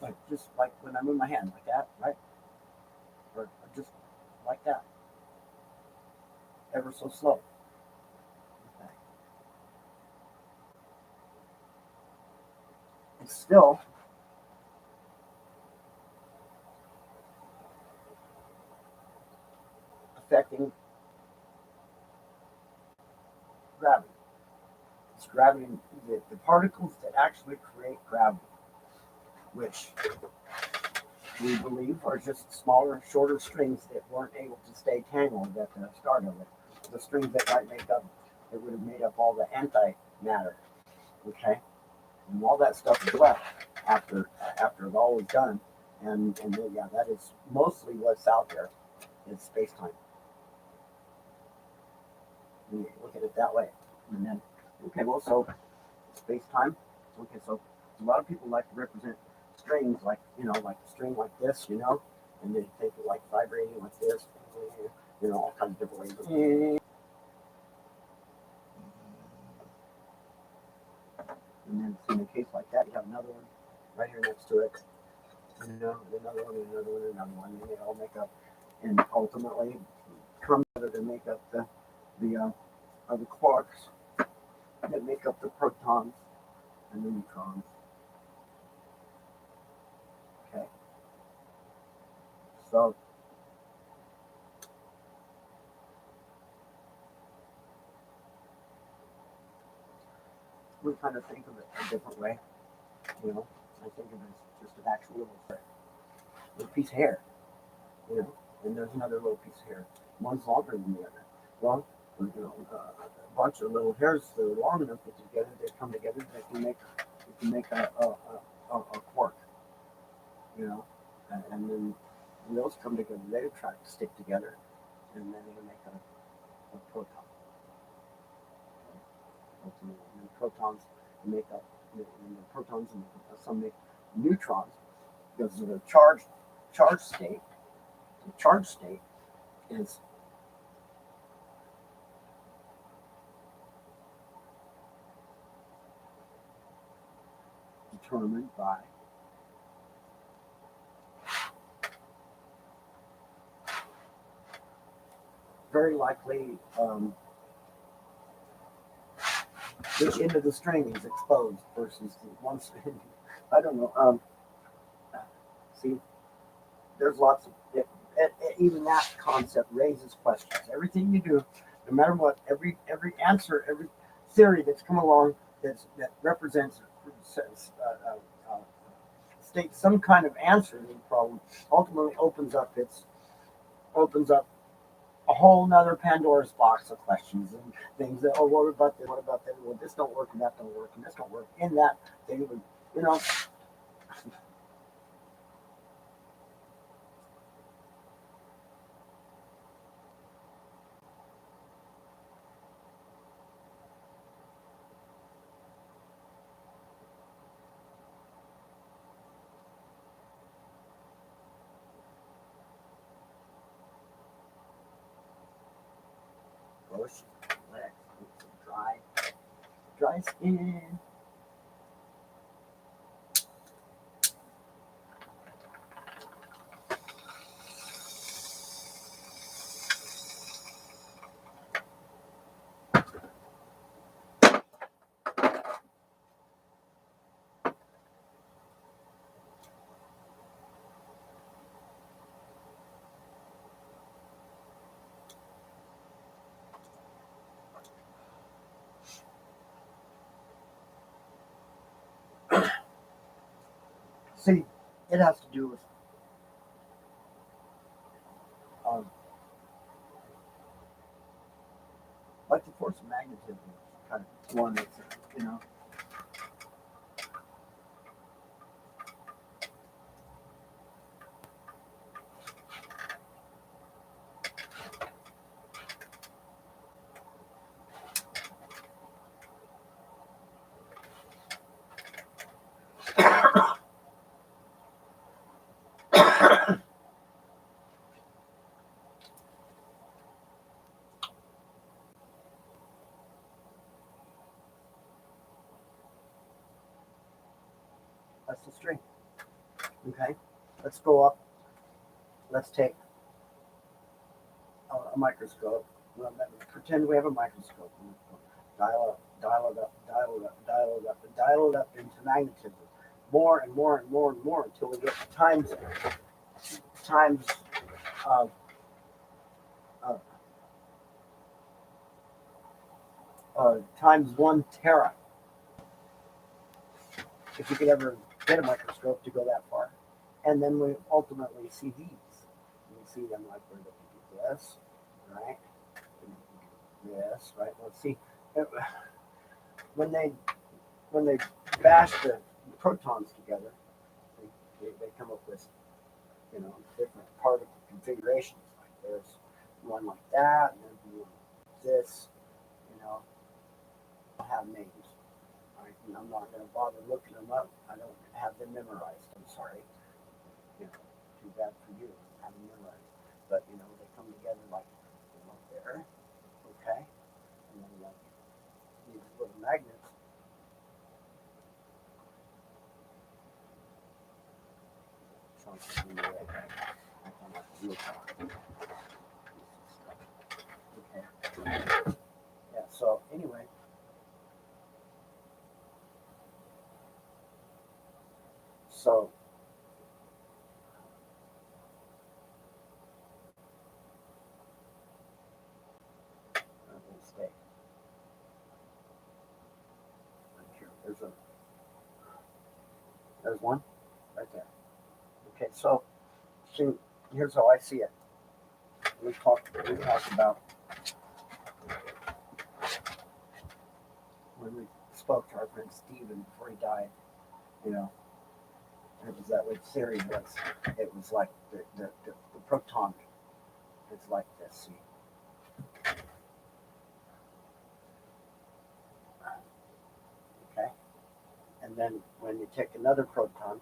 A: Like just like when I move my hand like that, right? Or just like that, ever so slow. Okay. It's still affecting gravity. It's gravity, the particles that actually create gravity, which we believe are just smaller, shorter strings that weren't able to stay tangled at the start of it. The strings that might make up, that would have made up all the antimatter. Okay, and all that stuff is left after it all was done, and then, yeah, that is mostly what's out there is space time. You look at it that way, and then okay, well, so space time. Okay, so a lot of people like to represent strings like like a string like this, and they take it like vibrating like this, all kinds of different ways. And then in a case like that, you have another one right here next to it, and another one, and another one, and another one, and they all make up, and ultimately come together to make up the quarks that make up the protons and the neutrons. Okay, So we kind of think of it a different way. You know, I think of it as just an actual little piece of hair. You know, and there's another little piece of hair. One's longer than the other. Well, you know, a bunch of little hairs that are long enough that together they come together. They can make a quark. You know, and then when those come together, they try to stick together, and then they make a proton. Ultimately, and protons make up, and the protons and some make neutrons because of the charge state. The charge state is determined by very likely which end of the string is exposed versus the one string. I don't know. See, there's lots of even that concept raises questions. Everything you do, no matter what, every answer, every theory that's come along that represents states some kind of answer to the problem ultimately opens up a whole nother Pandora's box of questions and things that, oh, what about this? What about that? Well, this don't work and that don't work and this don't work. In that thing, you know. Bush, let dry skin. See, it has to do with um, like the force of magnetism, kind of one that's you know. That's the string. Okay, let's go up. Let's take a microscope. Well, pretend we have a microscope. Dial up, dial it up, dial it up, dial it up, and dial it up into magnetism. More and more and more and more until we get times uh, uh, times 1 tera. If you could ever get a microscope to go that far, and then we ultimately see these. We see them like we're looking at this, right? This, right? Let's see. When they when they bash the protons together, they come up with different particle configurations. Like there's one like that, and there's one like this. You know, have names. Right? And I'm not going to bother looking them up. I don't have them memorized. I'm sorry. Too bad for you. I have them memorized. But they come together like there, okay, and then like these little magnets. Okay. Yeah. So anyway, so There's one right there. Okay, so see, here's how I see it. We talked about when we spoke to our friend Steven before he died. You know, it was that way theory was. It was like the proton is like this. See, okay, and then when you take another proton,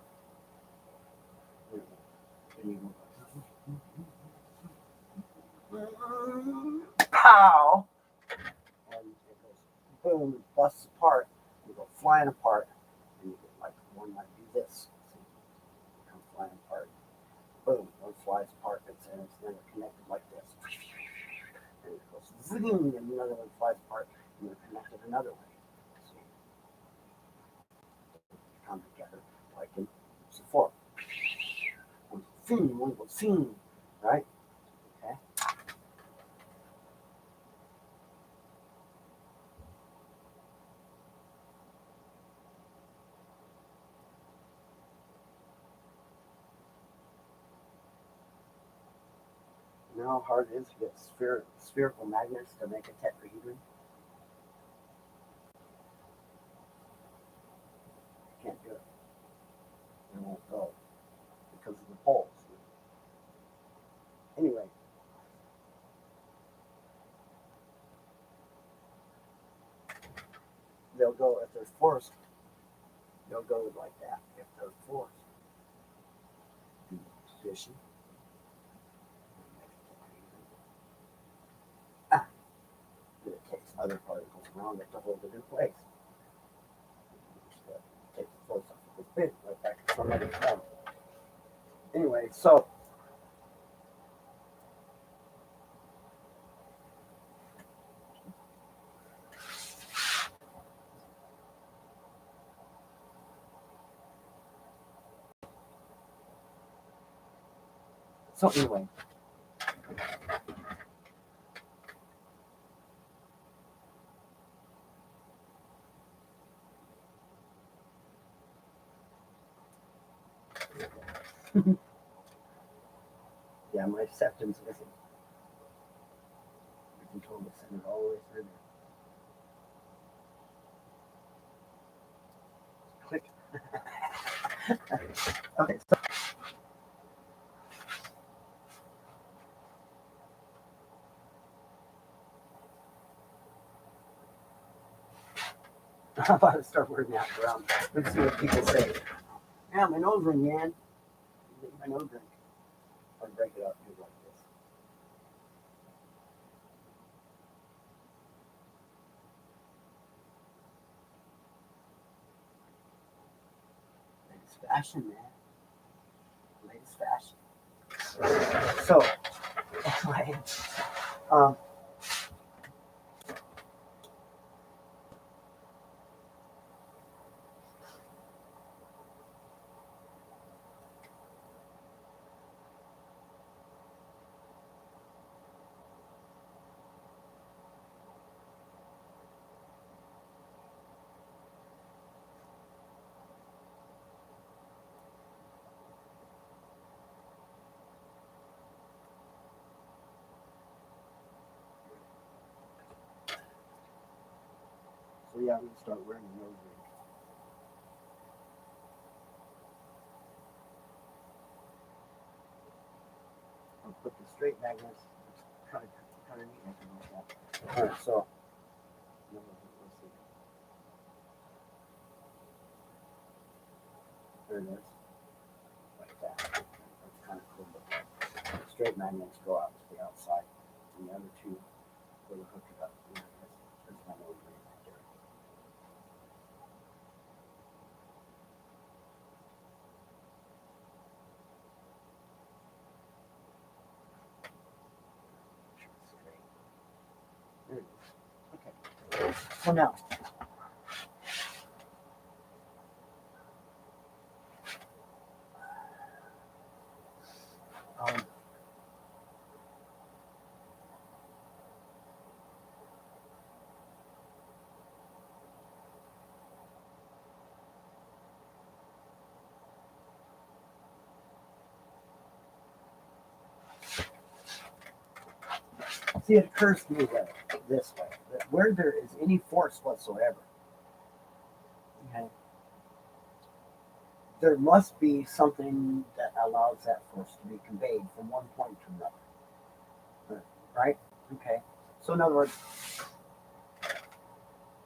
A: you pow, and it goes boom, it busts apart, and go flying apart, and you get like one might do this, see, come flying apart, boom, one flies apart, and it's then connected like this, and it goes zoom, and another one flies apart, and they're connected another way, see, come together like in support, one goes zoom, right? Okay. You know how hard it is to get spherical magnets to make a tetrahedron? You can't do it. It won't go because of the poles. Anyway, they'll go if they're forced. They'll go like that if they're forced. Position. Ah, and it takes other particles around it to hold it in place. Take the force off of the spin right back to some other form. Anyway, so anyway, yeah, my septum's missing. I can totally send it all the way through there. Click. Okay, so how about I start working out around? Let's see what people say. Yeah, my nose ring, man. My nose ring. Or break it up, do it like this. Latest fashion, man. Latest fashion. So, anyway, um, so yeah, I'm gonna start wearing a nose ring. I'll put the straight magnets. It's kind of neat looking like that. All right, so let's see. There it is, like that. That's kind of cool. But the straight magnets go out to the outside, and the other two will hook it up. You know, that's my nose ring right there. Straight. There it is. Okay. So now, um, See, it occurs to me that this way, that where there is any force whatsoever, okay, there must be something that allows that force to be conveyed from one point to another. Right? Okay. So in other words,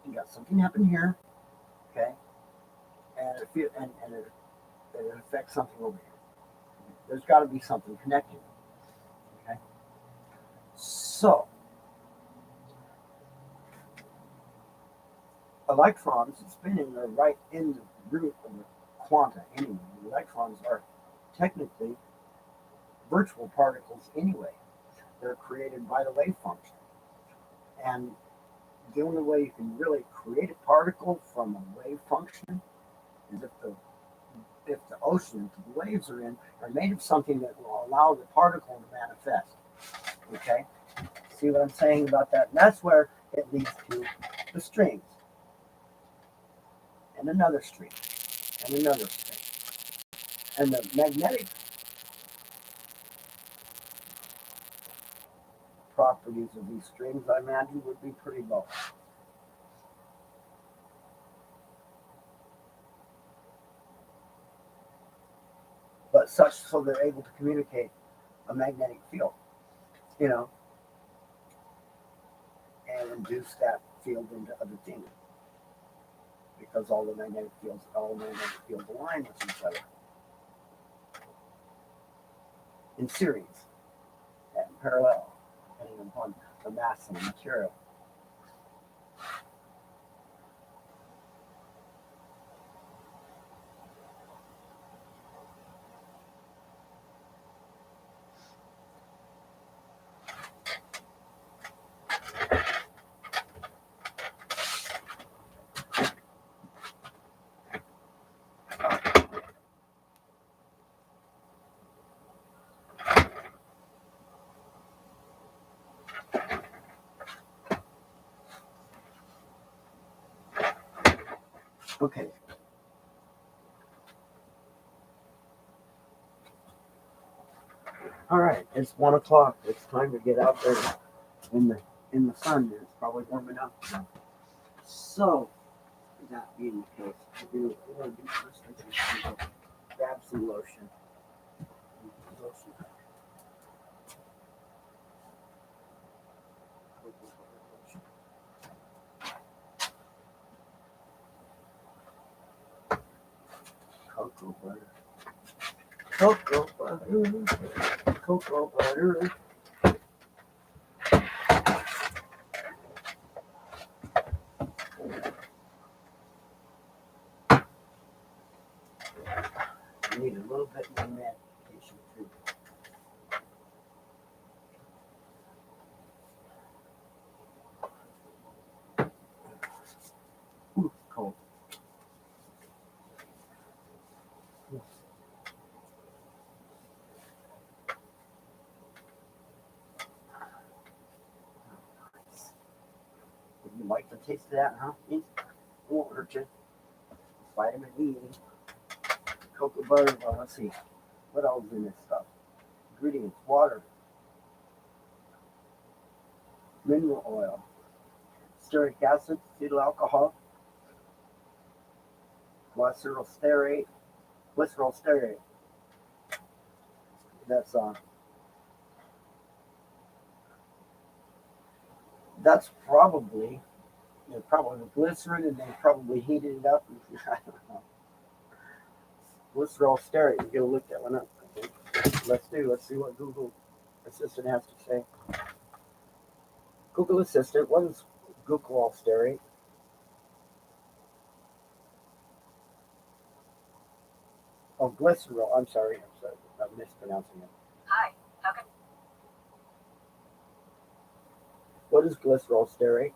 A: you got something happen here, okay, and it affects something over here. There's got to be something connecting. Okay. So electrons spinning are right in the root of the quanta anyway. The electrons are technically virtual particles anyway. They're created by the wave function. And the only way you can really create a particle from a wave function is if the ocean, if the waves are made of something that will allow the particle to manifest. Okay? See what I'm saying about that? And that's where it leads to the strings. And another string. And another string. And the magnetic properties of these strings, I imagine, would be pretty low. But such so they're able to communicate a magnetic field, you know, and induce that field into other things. Because all the magnetic fields align with each other in series and parallel, depending upon the mass of the material. Okay. All right, it's 1 o'clock. It's time to get out there in the sun. It's probably warm enough now. So, that being the case, we're going to do first. I think grab some lotion. Cocoa butter. Cocoa butter. Cocoa butter. You need a little bit more medication too. Ooh, cold. You like the taste of that, huh? It won't hurt you. Vitamin E, cocoa butter. Well, let's see. What else is in this stuff? Ingredients: water, mineral oil, stearic acid, cetyl alcohol, glycerol stearate. Glycerol stearate. That's probably glycerin, and they probably heated it up. I don't know. Glycerol stearate. You gotta look that one up. I think. Let's see what Google Assistant has to say. Google Assistant, what is glycerol stearate? Oh, glycerol. I'm sorry. I'm mispronouncing it.
B: Hi. How can
A: What is glycerol stearate?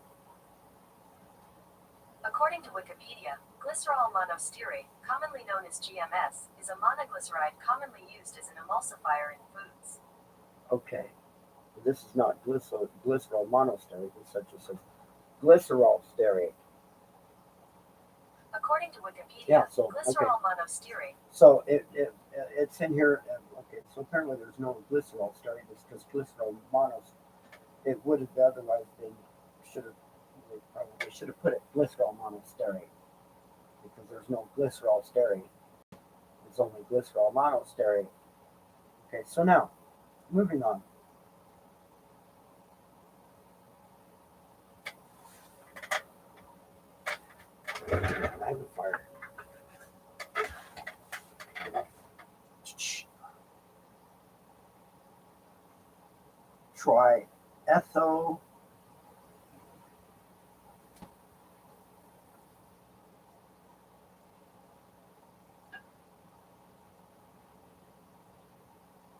B: According to Wikipedia, glycerol monostearate, commonly known as GMS, is a monoglyceride commonly used as an emulsifier in foods.
A: Okay. This is not glycerol monostearate. It's such as glycerol stearate.
B: According to Wikipedia,
A: Yeah. So okay.
B: glycerol monostearate.
A: So it's in here. Okay. So apparently there's no glycerol stearate. It's just glycerol monostearate. it would have otherwise been, they probably should have put it glycerol monosterate because there's no glycerol sterate. It's only glycerol monosterate. Okay, so now, moving on. Magnifier. Triethyl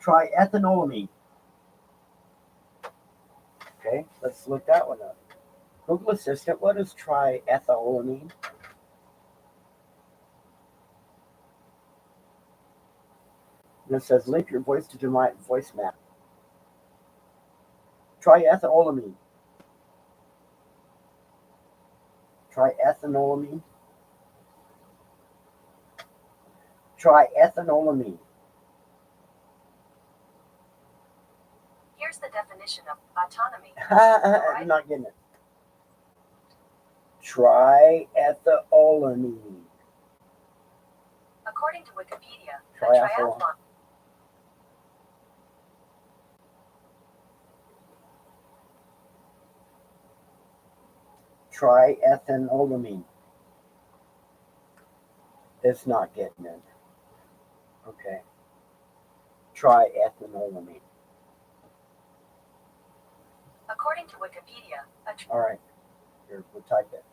A: triethanolamine. Okay, let's look that one up. Google Assistant, what is triethylamine? And it says link your voice to my voice map. Triethylamine. Triethanolamine. Triethanolamine.
B: Here's the definition of autonomy.
A: I'm not getting it. Triethylamine.
B: According to Wikipedia, a
A: Triathlon.
B: triathlon
A: Triethanolamine. It's not getting it. Okay. Triethanolamine.
B: According to Wikipedia,
A: All right. Here, we'll type it.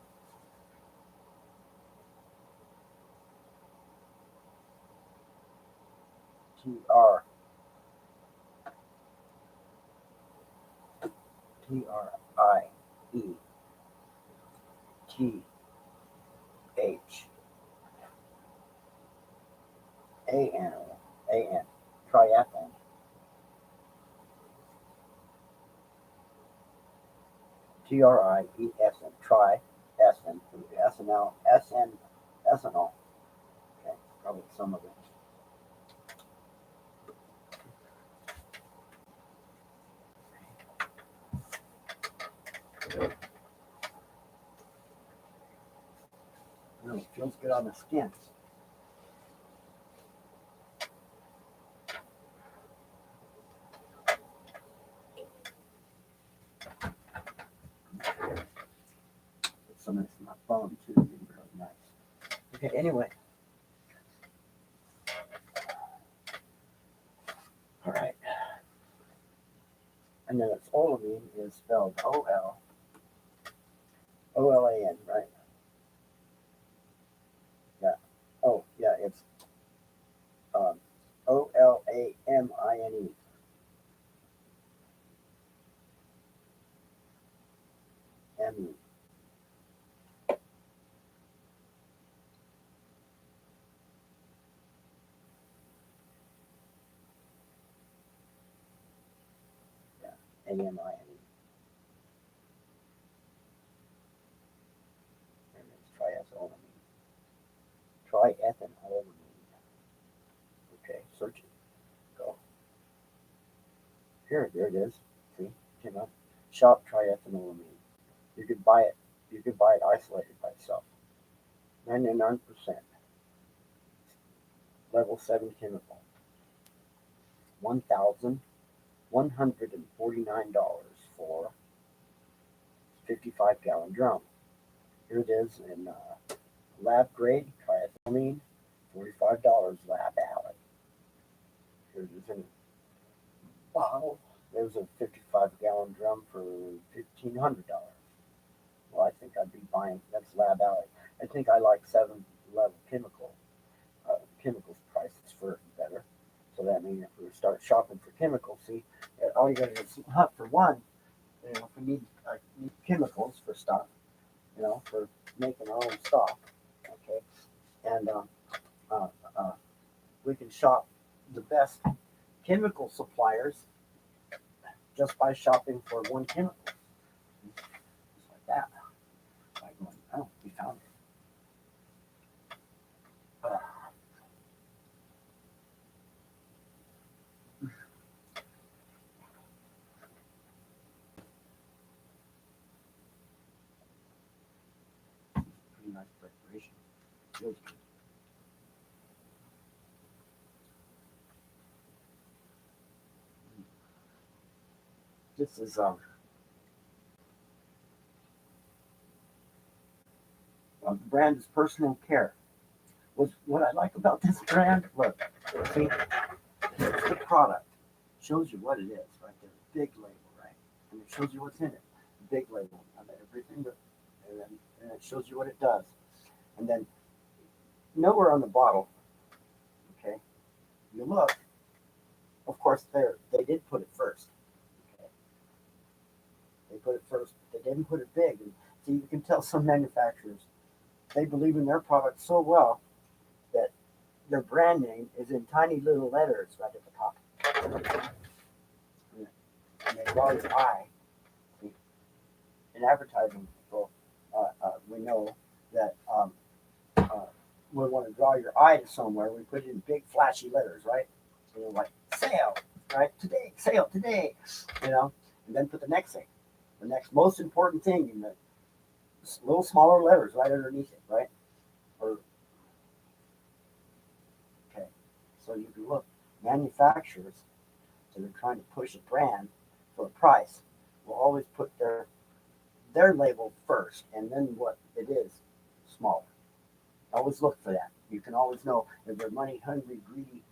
A: Triethan. Triathlon. Triethan. Tri-SN. Ethanol. Ethanol. Okay, probably some of it. It feels good on the skin. Some of this in my phone too. It'd be really nice. Okay, anyway. All right. And then it's olamine is spelled O-L-A-N, right? Yeah. Oh, yeah, it's O-L-A-M-I-N-E. M-E. Yeah, A-M-I-N-E. And it's triethylamine. Triethanolamine. Okay, search it. Go. Here it is. See, came up. Shop triethanolamine. You could buy it. You could buy it isolated by itself. 99%. Level 7 chemical. $1,149 for 55-gallon drum. Here it is in lab grade triethylamine, $45 lab alley. Here it is in a bottle. There's a 55-gallon drum for $1,500. Well, I think I'd be buying, that's lab alley. I think I like 7-level chemicals prices for better. So that means if we start shopping for chemicals, see, all you gotta do is hunt for one. If we need chemicals for stuff, for making our own stuff, okay, and we can shop the best chemical suppliers just by shopping for one chemical, just like that. By going, oh, we found it. This is the brand is Personal Care. What I like about this brand, look, see, it's the product. Shows you what it is, right there. Big label, right? And it shows you what's in it. Big label. And then everything that, and it shows you what it does. And then nowhere on the bottle, okay, you look, of course they did put it first. Okay. They put it first, but they didn't put it big. And see, you can tell some manufacturers, they believe in their product so well that their brand name is in tiny little letters right at the top. And they draw your eye. In advertising, people, we know that we want to draw your eye to somewhere. We put it in big flashy letters, right? Like sale, right? Today, sale today, and then put the next thing, the next most important thing in the little smaller letters right underneath it, right? Or okay, so you can look, manufacturers that are trying to push a brand for a price will always put their label first, and then what it is smaller. Always look for that. You can always know if they're money hungry, greedy.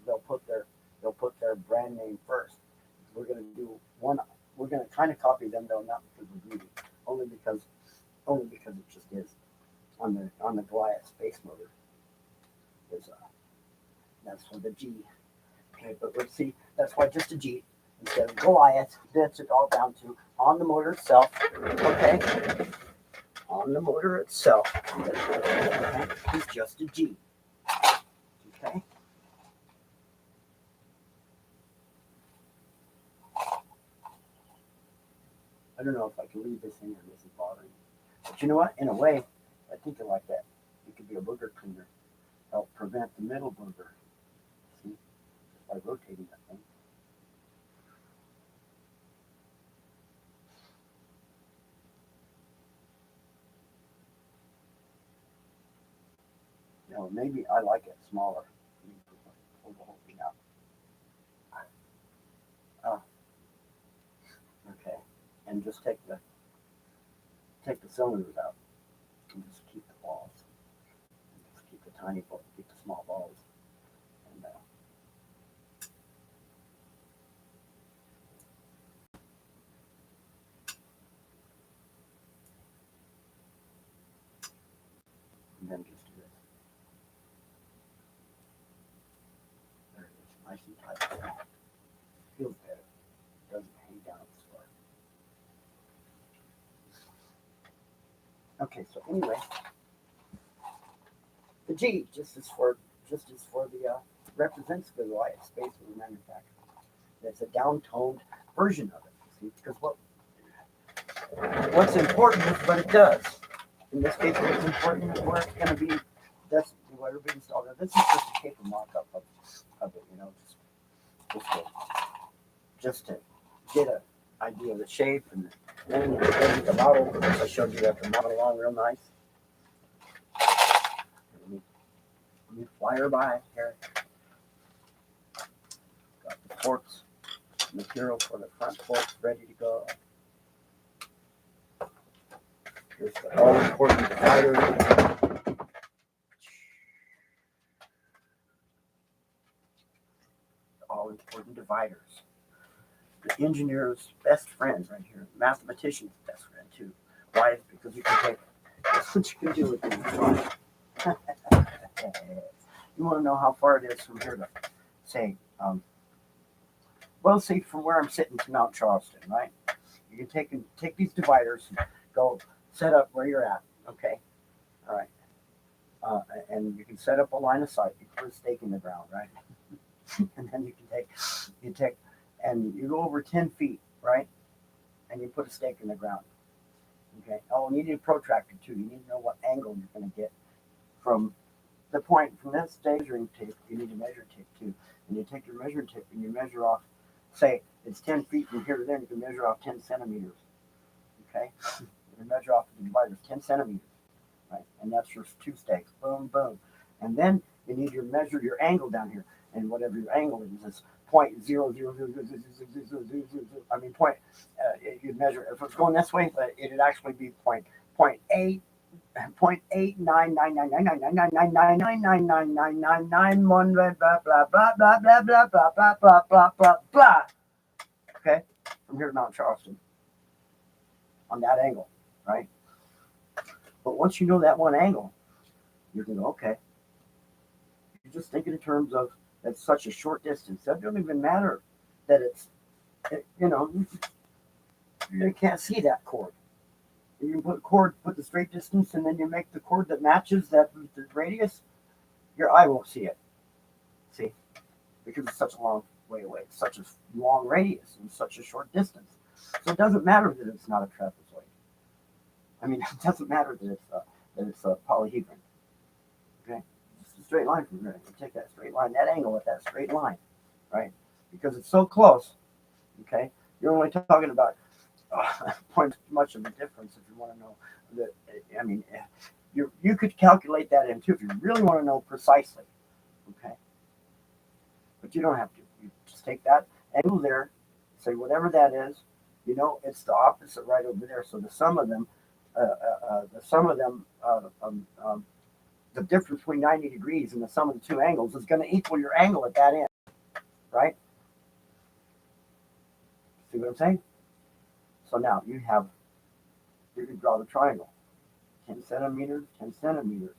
A: They'll put their brand name first. We're gonna do one. We're gonna kind of copy them though, not because we're greedy, only because it just is. On the Goliath space motor, is that's for the G. Okay, but let's see. That's why just a G instead of Goliath. That's it all down to on the motor itself. Okay. On the motor itself, okay, is just a G. Okay. I don't know if I can leave this in here. This is bothering me. But you know what? In a way, I think I like that. It could be a booger cleaner. Help prevent the middle booger. See? Just by rotating that thing. Maybe I like it smaller. Pull the whole thing out. Okay. And just take the cylinders out. And just keep the balls. Just keep the tiny balls, keep the small balls. And then just do this. There it is, nice and tight. Feels better. Doesn't hang down at the start. Okay, so anyway, the G just is for the represents the Goliath space for the manufacturer. It's a down-toned version of it. See, because what's important is what it does. In this case, what's important is where it's going to be. That's what everybody installed. This is just a paper mock-up of it, just to get an idea of the shape and then the model. I showed you that the model along real nice. Let me fly her by here. Got the forks, material for the front forks ready to go. Here's the all important divider. All important dividers. The engineer's best friends right here. Mathematician's best friend too. Why? Because you can take. That's what you can do with these. You want to know how far it is from here to say, see from where I'm sitting to Mount Charleston, right? You can take these dividers and go set up where you're at. Okay, all right, and you can set up a line of sight. You put a stake in the ground, right? And then you take, and you go over 10 feet, right? And you put a stake in the ground. Okay. Oh, and you need a protractor too. You need to know what angle you're going to get from the point from this measuring tape. You need a measuring tape too, and you take your measuring tape and you measure off. Say it's 10 feet from here to there. You can measure off 10 centimeters. Okay. You measure off the dividers 10 centimeters, right? And that's your two stakes. Boom, boom, and then you need your angle down here. and whatever your angle is 0.00000000. I mean, you'd measure if it's going this way, but it'd actually be point eight. 0.8999999999999999 blah blah blah blah blah blah blah blah blah blah blah blah blah. Okay, from here to Mount Charleston on that angle, right? But once you know that one angle, you're going to go, okay. You're just thinking in terms of that's such a short distance. That don't even matter that you can't see that chord. You can put the straight distance, and then you make the chord that matches the radius. Your eye won't see it. See, because it's such a long way away. It's such a long radius and such a short distance. So it doesn't matter that it's not a trapezoid. I mean, it doesn't matter that it's a polyhedron. Okay, just a straight line from here. You take that straight line, that angle at that straight line, right? Because it's so close. Okay, you're only talking about point much of a difference if you want to know that. I mean, you could calculate that in too if you really want to know precisely. Okay, but you don't have to. You just take that angle there, say whatever that is. It's the opposite right over there. So the sum of them, the difference between 90 degrees and the sum of the two angles is going to equal your angle at that end, right? See what I'm saying? So now you can draw the triangle. 10 centimeters, 10 centimeters.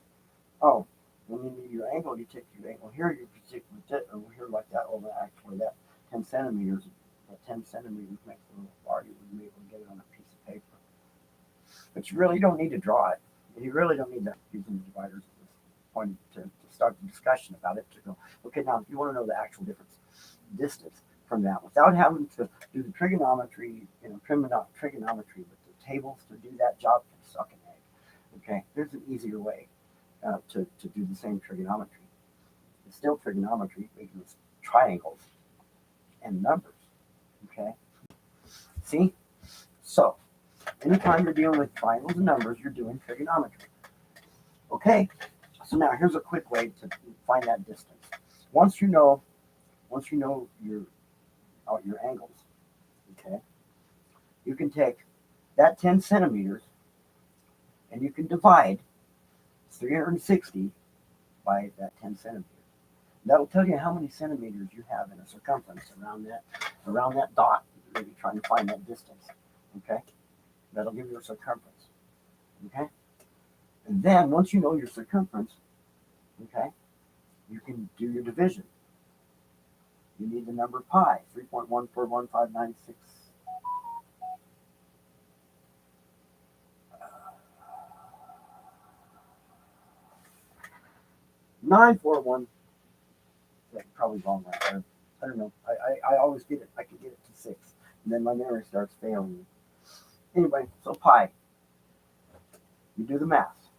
A: Oh, when you need your angle, you take your angle here, you stick with it over here like that. Oh, actually, that 10 centimeters, makes a little bar. You would be able to get it on a piece of paper. But you really don't need to draw it. You really don't need to use the dividers at this point to start the discussion about it. To go, okay, now if you want to know the actual distance from that, without having to do the trigonometry, trigonometry with the tables to do that job can suck an egg. Okay, there's an easier way to do the same trigonometry. It's still trigonometry, making triangles and numbers. Okay, see? So, anytime you're dealing with triangles and numbers, you're doing trigonometry. Okay, so now here's a quick way to find that distance. Once you know your angles, okay, you can take that 10 centimeters and you can divide 360 by that 10 centimeters. That'll tell you how many centimeters you have in a circumference around that dot that you're trying to find that distance. Okay, that'll give you a circumference. Okay, and then once you know your circumference, okay, you can do your division. You need the number pi, 3.141596. 941. Probably wrong right there. I don't know. I always get it. I can get it to 6, and then my memory starts failing me. Anyway, so pi. You do the math.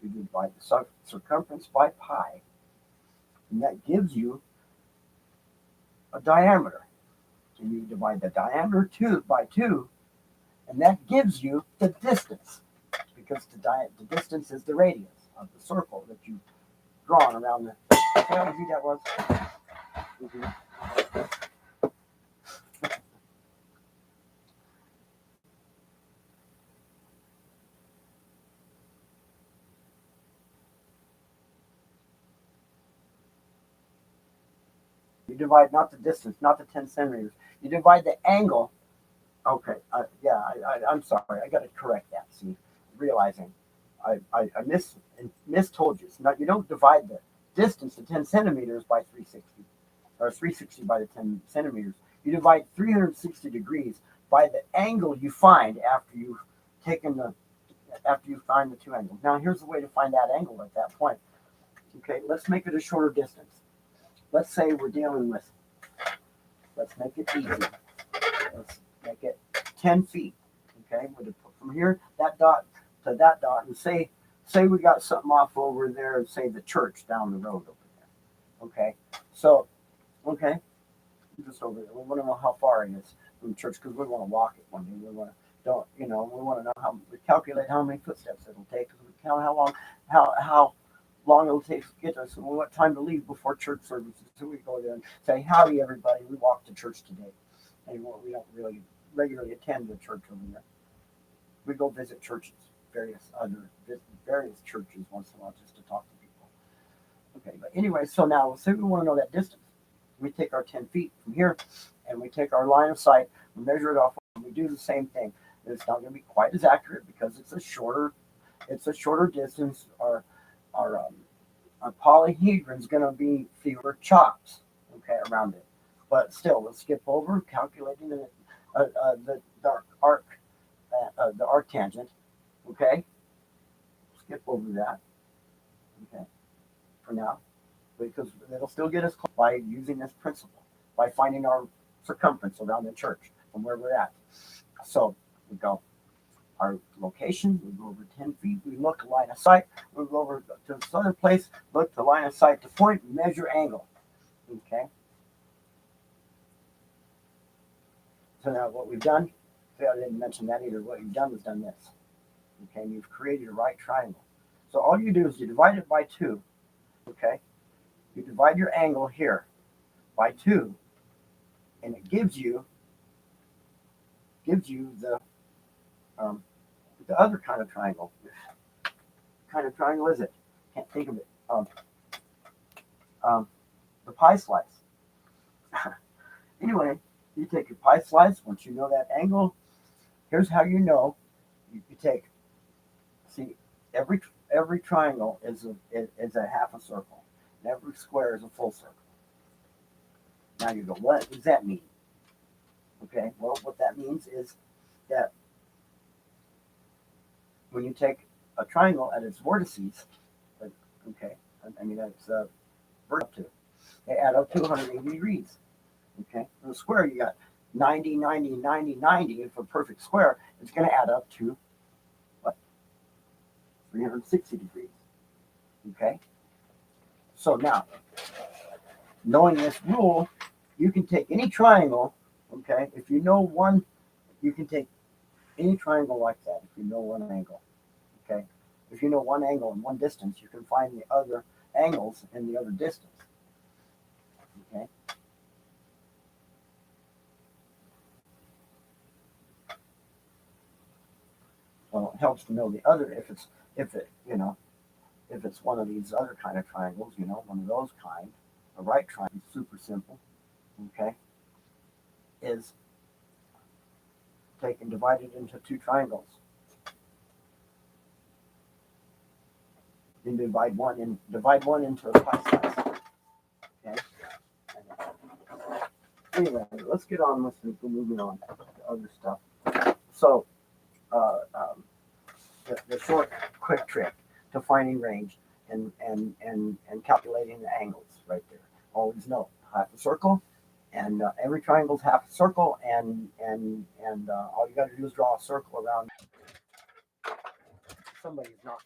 A: You divide the circumference by pi, and that gives you a diameter. And you divide the diameter by 2, and that gives you the distance, because the distance is the radius of the circle that you've drawn around the. See how easy that was? Mm-hmm. You divide not the distance, not the 10 centimeters. You divide the angle. Okay, I'm sorry. I got to correct that. See, realizing I mistold you. You don't divide the distance to 10 centimeters by 360, or 360 by the 10 centimeters. You divide 360 degrees by the angle you find after you find the two angles. Now, here's the way to find that angle at that point. Okay, let's make it a shorter distance. Let's say we're dealing with, let's make it easy. Let's make it 10 feet. Okay, from here, that dot to that dot, and say we got something off over there, and say the church down the road over there. Okay, so, just over there. We want to know how far it is from the church, because we want to walk it one day. We want to know we calculate how many footsteps it'll take, because we count how long, how long it'll take to get us, and what time to leave before church services. So we go there and say, howdy, everybody. We walk to church today. Anymore, we don't really regularly attend the church over there. We go visit churches, various churches once in a while just to talk to people. Okay, but anyway, so now say we want to know that distance. We take our 10 feet from here and we take our line of sight, we measure it off, and we do the same thing. It's not going to be quite as accurate because it's a shorter distance. Our polyhedron is going to be fewer chops, okay, around it. But still, let's skip over calculating the arc tangent, okay? Skip over that, okay, for now, because it'll still get us close by using this principle, by finding our circumference around the church from where we're at. So we go our location, we go over 10 feet, we look line of sight, we go over to this other place, look the line of sight to point, measure angle, okay? So now what we've done, I didn't mention that either, what you've done is done this, okay? And you've created a right triangle. So all you do is you divide it by 2, okay? You divide your angle here by 2, and it gives you the other kind of triangle. What kind of triangle is it? Can't think of it. The pie slice. Anyway, you take your pie slice. Once you know that angle, here's how you know. You take, see, every triangle is a half a circle, and every square is a full circle. Now you go, what does that mean? Okay, well, what that means is that when you take a triangle at its vertices, okay, I mean that's up to, they add up to 180 degrees. Okay, in a square you got 90, 90, 90, 90. If a perfect square, it's going to add up to what? 360 degrees. Okay, so now knowing this rule, you can take any triangle. Okay, if you know one, you can take any triangle like that. If you know one angle, okay, if you know one angle and one distance, you can find the other angles in the other distance. Okay. Well, it helps to know the other if it's one of these other kind of triangles, one of those kind. A right triangle, super simple. Okay, is taken divided into 2 triangles. Then divide one into a pie slice. Okay. Anyway, let's get on with moving on to other stuff. So, the short, quick trick to finding range and calculating the angles right there. Always know half a circle, and every triangle is half a circle, and all you got to do is draw a circle around. Somebody's not.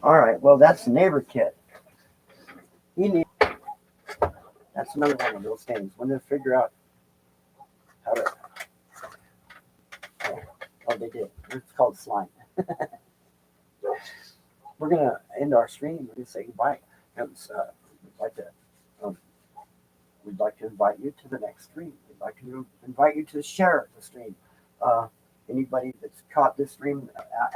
A: All right. Well, that's the neighbor kid. That's another one of those things. When they figure out how to. Oh, they did. It's called slime. We're gonna end our stream. We're gonna say goodbye. We'd like to invite you to the next stream. We'd like to invite you to share the stream. Anybody that's caught this stream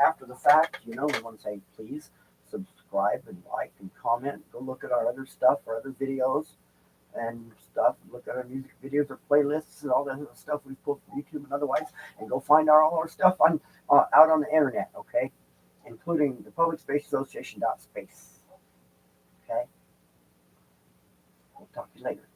A: after the fact, we want to say please subscribe and like and comment. Go look at our other stuff, our other videos. and stuff. Look at our music videos or playlists and all that other stuff we put from YouTube and otherwise, and go find all our stuff on out on the internet. Okay, including the Public Space Association. Space. Okay, we'll talk to you later.